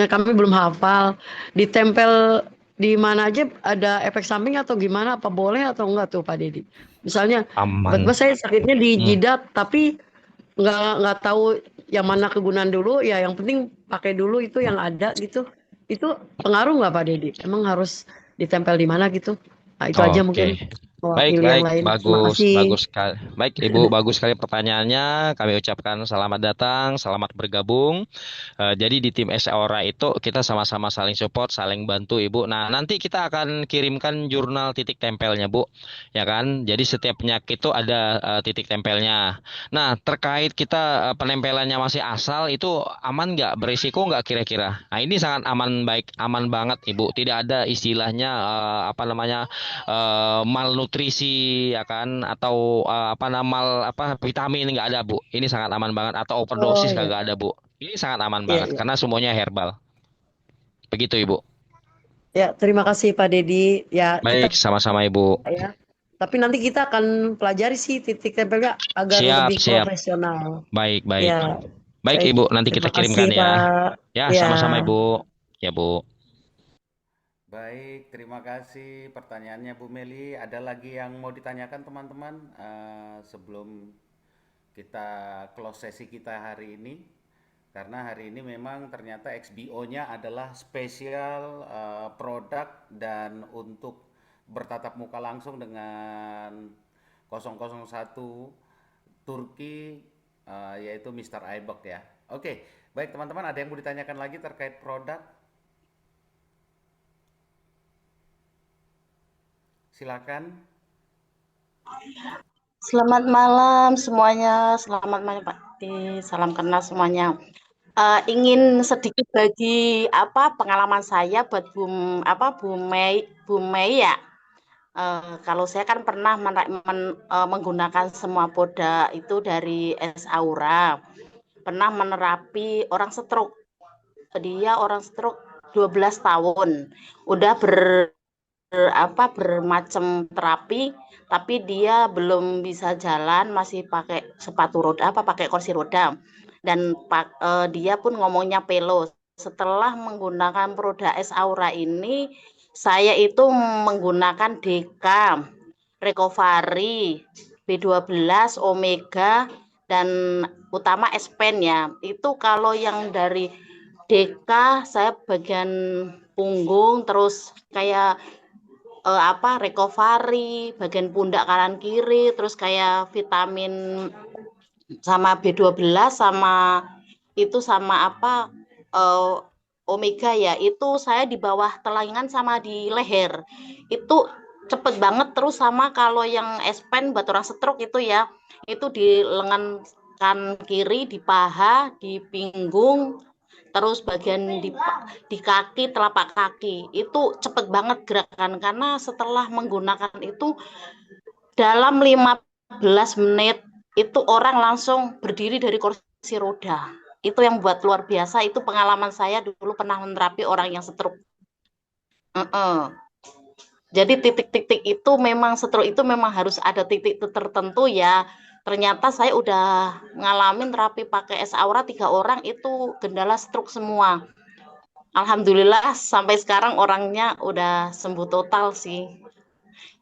kami belum hafal, ditempel di mana aja ada efek samping atau gimana? Apa boleh atau enggak tuh Pak Dedi? Misalnya, tiba-tiba aman. saya sakitnya di Hmm. jidat, tapi nggak tahu yang mana kegunaan dulu. Ya, yang penting pakai dulu itu yang ada gitu. Itu pengaruh nggak Pak Dedi? Emang harus ditempel di mana gitu? Nah, itu aja mungkin. Oke. Mewakili yang lain. Terima Bagus, kasih. bagus sekali. Baik, Ibu, bagus sekali pertanyaannya. Kami ucapkan selamat datang, selamat bergabung. Jadi di tim Aura itu kita sama-sama saling support, saling bantu, Ibu. Nah, nanti kita akan kirimkan jurnal titik tempelnya, Bu. Ya kan? Jadi setiap penyakit itu ada titik tempelnya. Nah, terkait kita penempelannya masih asal, itu aman nggak? Berisiko nggak kira-kira? Nah, ini sangat aman, baik, aman banget, Ibu. Tidak ada istilahnya malnutrisi, ya kan, atau vitamin, nggak ada, Bu. Ini sangat aman banget, atau Oh overdosis iya, kagak ada, Bu. Ini sangat aman iya, banget iya. karena semuanya herbal. Begitu, Ibu. Ya, terima kasih Pak Dedi. Ya, kita Baik, sama-sama, Ibu. ya. Tapi nanti kita akan pelajari sih titik tempelnya agar Siap, lebih siap. profesional. Baik, baik. Ya, Baik, baik. Ibu, nanti kita Terima kirimkan kasih ya. Pak. Ya, Ya. sama-sama, Ibu. Ya, Bu. Baik, terima kasih pertanyaannya Bu Meli. Ada lagi yang mau ditanyakan teman-teman sebelum kita close sesi kita hari ini? Karena hari ini memang ternyata XBO-nya adalah spesial produk dan untuk bertatap muka langsung dengan 001 Turki yaitu Mr. Aibok ya. Oke, baik teman-teman, ada yang mau ditanyakan lagi terkait produk? Silakan. Selamat malam semuanya, selamat malam Pak Di, salam kenal semuanya. Ingin sedikit bagi pengalaman saya buat Bu Mei ya. Kalau saya kan pernah menggunakan semua produk itu dari Aura. Pernah menerapi orang stroke. Dia orang stroke 12 tahun. Udah bermacam terapi, tapi dia belum bisa jalan, masih pakai sepatu roda, pakai kursi roda, dan dia pun ngomongnya pelo. Setelah menggunakan produk Aura ini, Saya itu menggunakan DK, Recovery, B12, Omega, dan utama S-Pen ya. Itu kalau yang dari DK saya bagian punggung, terus kayak recovery, bagian pundak kanan kiri, terus kayak vitamin sama B12 sama itu sama eh, Omega ya, itu saya di bawah telangan sama di leher. Itu cepet banget. Terus sama kalau yang S-Pen buat orang stroke itu ya, itu di lengan kan kiri, di paha, di pinggung, terus bagian di kaki, telapak kaki. Itu cepet banget gerakan karena setelah menggunakan itu dalam 15 menit itu orang langsung berdiri dari kursi roda. Itu yang buat luar biasa. Itu pengalaman saya dulu pernah menerapi orang yang stroke. Jadi titik-titik itu memang stroke itu memang harus ada titik tertentu ya. Ternyata saya udah ngalamin terapi pakai S-Aura 3 orang itu gendala stroke semua. Alhamdulillah sampai sekarang orangnya udah sembuh total sih.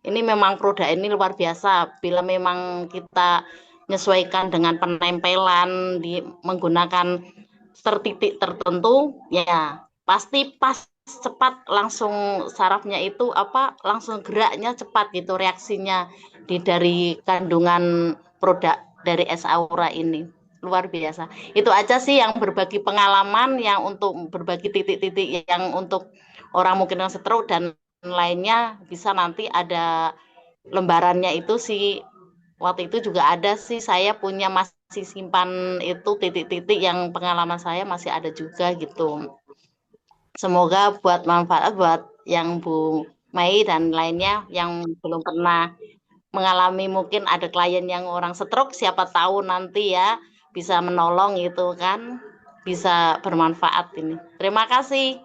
Ini memang produk ini luar biasa. Bila memang kita menyesuaikan dengan penempelan menggunakan titik tertentu, ya pasti pas cepat langsung sarafnya itu langsung geraknya cepat gitu reaksinya dari kandungan produk dari S-Aura ini. Luar biasa. Itu aja sih yang berbagi pengalaman, yang untuk berbagi titik-titik yang untuk orang mungkin yang stroke, dan lainnya bisa nanti ada lembarannya itu sih. Waktu itu juga ada sih, saya punya masih simpan itu titik-titik yang pengalaman saya masih ada juga gitu. Semoga buat manfaat buat yang Bu Mei dan lainnya yang belum pernah mengalami, mungkin ada klien yang orang stroke, siapa tahu nanti ya bisa menolong gitu kan, bisa bermanfaat ini. Terima kasih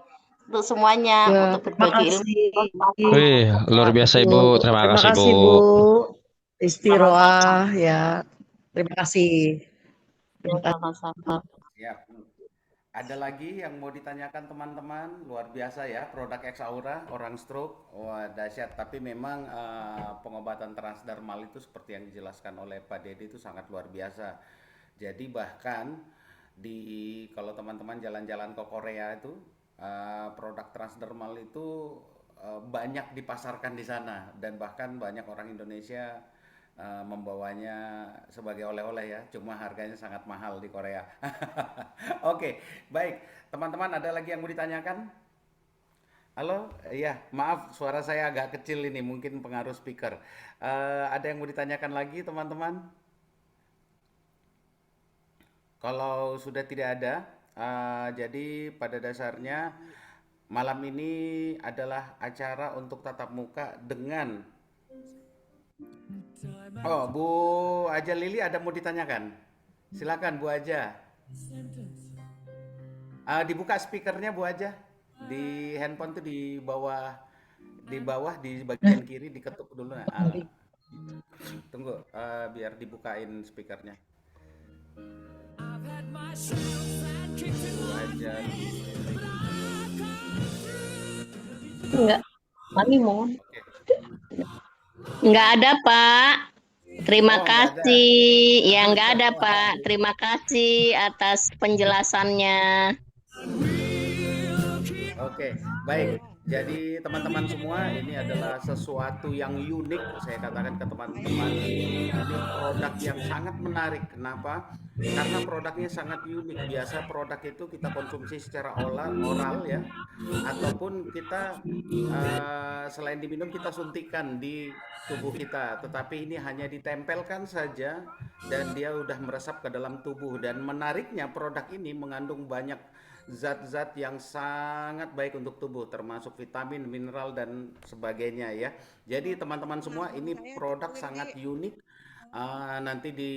untuk semuanya Ya, untuk berbagi ilmu. Wih, luar biasa Ibu. Terima Terima kasih kasih Bu. Bu Istiroah ya. Terima kasih. Terima kasih. Sama-sama. Siap. Ada lagi yang mau ditanyakan teman-teman? Luar biasa ya, produk X-Aura, orang stroke, wah dahsyat. Tapi memang pengobatan transdermal itu seperti yang dijelaskan oleh Pak Dedi itu sangat luar biasa. Jadi bahkan kalau teman-teman jalan-jalan ke Korea itu, produk transdermal itu banyak dipasarkan di sana, dan bahkan banyak orang Indonesia membawanya sebagai oleh-oleh ya, cuma harganya sangat mahal di Korea. Oke, baik teman-teman, ada lagi yang mau ditanyakan? Halo, iya maaf suara saya agak kecil ini, mungkin pengaruh speaker. Ada yang mau ditanyakan lagi teman-teman? Kalau sudah tidak ada, jadi pada dasarnya malam ini adalah acara untuk tatap muka dengan Bu Aja Lili, ada mau ditanyakan? Silakan Bu Aja. Dibuka speakernya Bu Aja. Di handphone tuh di bawah di bagian kiri diketuk dulu. Tunggu, biar dibukain speakernya. Bu Aja Lili. Enggak, kami mohon. Enggak ada Pak. Terima kasih. Ya enggak ada Pak. Terima kasih atas penjelasannya. Oke, baik. Jadi teman-teman semua, ini adalah sesuatu yang unik. Saya katakan ke teman-teman, ini produk yang sangat menarik. Kenapa? Karena produknya sangat unik. Biasa produk itu kita konsumsi secara oral ya, ataupun kita selain diminum kita suntikan di tubuh kita. Tetapi ini hanya ditempelkan saja dan dia udah meresap ke dalam tubuh. Dan menariknya produk ini mengandung banyak zat-zat yang sangat baik untuk tubuh, termasuk vitamin, mineral, dan sebagainya ya. Jadi teman-teman semua, ini produk sangat unik. Nanti di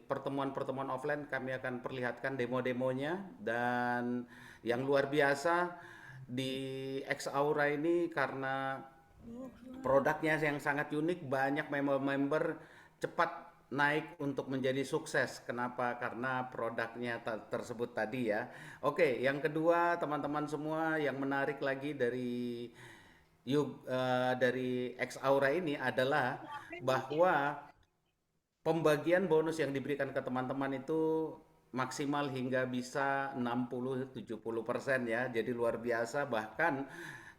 pertemuan-pertemuan offline kami akan perlihatkan demo-demonya. Dan yang luar biasa di X-Aura ini, karena produknya yang sangat unik, banyak member-member cepat naik untuk menjadi sukses. Kenapa? Karena produknya tersebut tadi ya. Oke, yang kedua teman-teman semua, yang menarik lagi dari dari X Aura ini adalah bahwa pembagian bonus yang diberikan ke teman-teman itu maksimal hingga bisa 60-70% ya. Jadi luar biasa, bahkan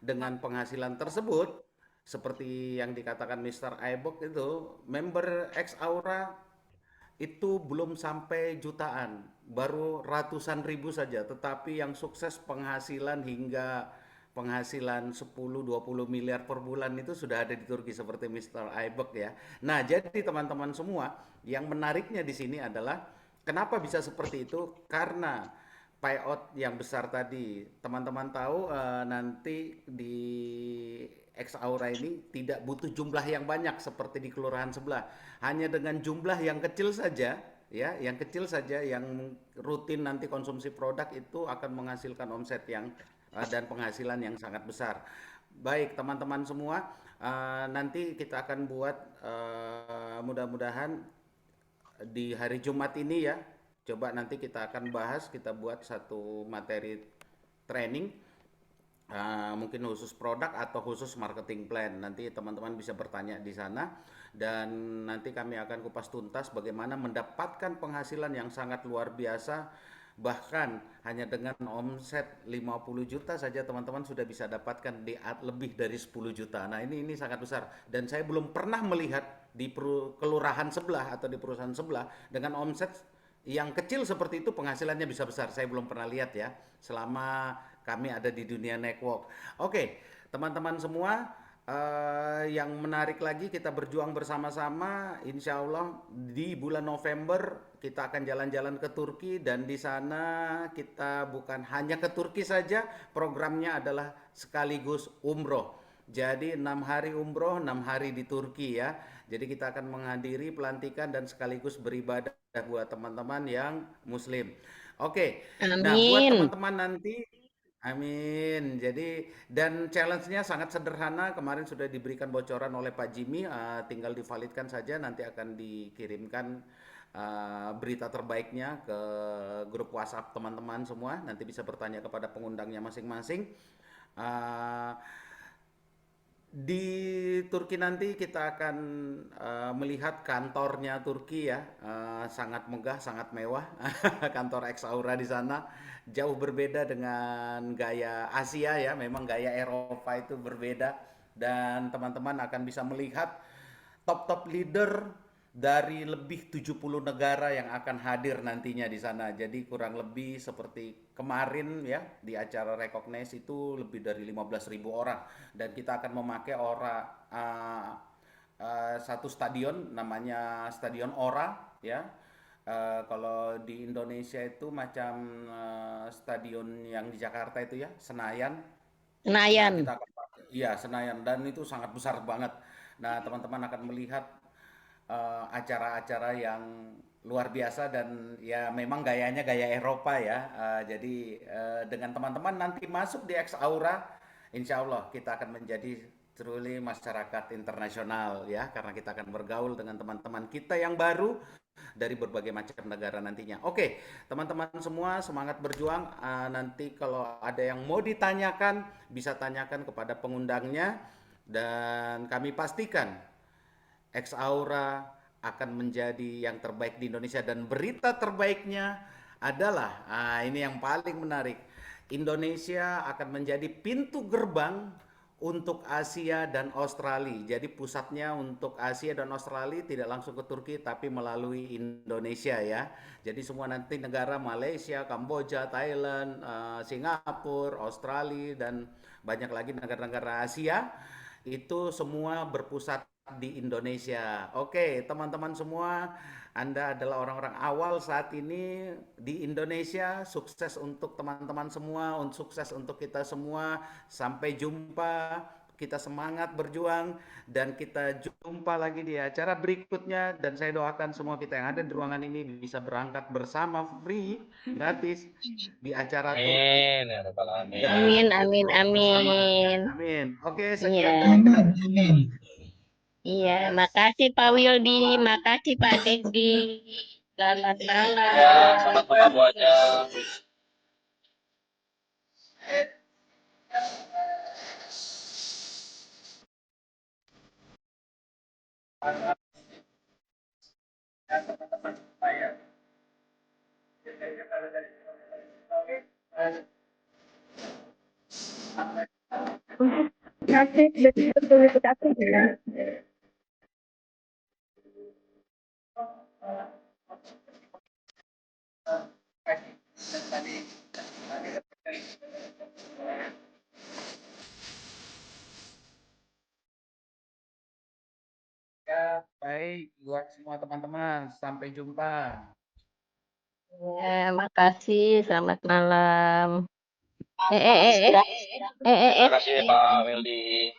dengan penghasilan tersebut seperti yang dikatakan Mr. Aibok itu, member X Aura itu belum sampai jutaan, baru ratusan ribu saja, tetapi yang sukses penghasilan hingga penghasilan 10-20 miliar per bulan itu sudah ada di Turki seperti Mr. Aybek ya. Nah, jadi teman-teman semua, yang menariknya di sini adalah kenapa bisa seperti itu? Karena payout yang besar tadi. Teman-teman tahu nanti di X Aura ini tidak butuh jumlah yang banyak seperti di kelurahan sebelah. Hanya dengan jumlah yang kecil saja, ya, yang kecil saja yang rutin nanti konsumsi produk itu akan menghasilkan omset yang dan penghasilan yang sangat besar. Baik, teman-teman semua, nanti kita akan buat mudah-mudahan di hari Jumat ini ya. Coba nanti kita akan bahas, kita buat satu materi training mungkin khusus produk atau khusus marketing plan. Nanti teman-teman bisa bertanya di sana dan nanti kami akan kupas tuntas bagaimana mendapatkan penghasilan yang sangat luar biasa. Bahkan hanya dengan omset 50 juta saja teman-teman sudah bisa dapatkan lebih dari 10 juta. Nah, ini sangat besar dan saya belum pernah melihat di kelurahan sebelah atau di perusahaan sebelah dengan omset yang kecil seperti itu penghasilannya bisa besar. Saya belum pernah lihat ya selama kami ada di dunia network. Oke, teman-teman semua, yang menarik lagi kita berjuang bersama-sama. Insya Allah di bulan November kita akan jalan-jalan ke Turki dan di sana kita bukan hanya ke Turki saja, programnya adalah sekaligus umroh. Jadi 6 hari umroh, 6 hari di Turki ya. Jadi kita akan menghadiri pelantikan dan sekaligus beribadah buat teman-teman yang muslim. Oke, nah buat Amin. teman-teman nanti, amin. Jadi dan challenge-nya sangat sederhana. Kemarin sudah diberikan bocoran oleh Pak Jimmy, tinggal divalidkan saja. Nanti akan dikirimkan berita terbaiknya ke grup WhatsApp teman-teman semua. Nanti bisa bertanya kepada pengundangnya masing-masing. Di Turki nanti kita akan melihat kantornya Turki ya, sangat megah, sangat mewah. Kantor X Aura di sana jauh berbeda dengan gaya Asia ya, memang gaya Eropa itu berbeda dan teman-teman akan bisa melihat top-top leader dari lebih 70 negara yang akan hadir nantinya di sana. Jadi kurang lebih seperti kemarin ya di acara Recognize itu lebih dari 15.000 orang dan kita akan memakai satu stadion namanya Stadion Ora ya. Kalau di Indonesia itu macam stadion yang di Jakarta itu ya, Senayan. Nah, Senayan. kita akan iya Senayan dan itu sangat besar banget. Nah, teman-teman akan melihat acara-acara yang luar biasa dan ya memang gayanya gaya Eropa ya. Jadi dengan teman-teman nanti masuk di X Aura, insya Allah kita akan menjadi truly masyarakat internasional ya, karena kita akan bergaul dengan teman-teman kita yang baru dari berbagai macam negara nantinya. Oke, teman-teman semua semangat berjuang. Nanti kalau ada yang mau ditanyakan, bisa tanyakan kepada pengundangnya dan kami pastikan X Aura akan menjadi yang terbaik di Indonesia dan berita terbaiknya adalah ini yang paling menarik. Indonesia akan menjadi pintu gerbang untuk Asia dan Australia. Jadi pusatnya untuk Asia dan Australia tidak langsung ke Turki tapi melalui Indonesia ya. Jadi semua nanti negara Malaysia, Kamboja, Thailand, Singapura, Australia dan banyak lagi negara-negara Asia itu semua berpusat di Indonesia. Oke, teman-teman semua, Anda adalah orang-orang awal saat ini di Indonesia. Sukses untuk teman-teman semua, sukses untuk kita semua. Sampai jumpa. Kita semangat berjuang dan kita jumpa lagi di acara berikutnya dan saya doakan semua kita yang ada di ruangan ini bisa berangkat bersama free gratis di acara Amin, ya Rabbal Alamin. Amin, amin, amin. Amin. Oke, Iya. sekian dari Amin. Iya, makasih Pak Wildi, makasih Pak Dedi. Selamat malam. Selamat malam semuanya. Nanti betul ikut aku ya. Ya, baik buat semua teman-teman. Sampai jumpa. Ya, makasih. Selamat malam. Istirahat. Terima kasih Pak Wildi.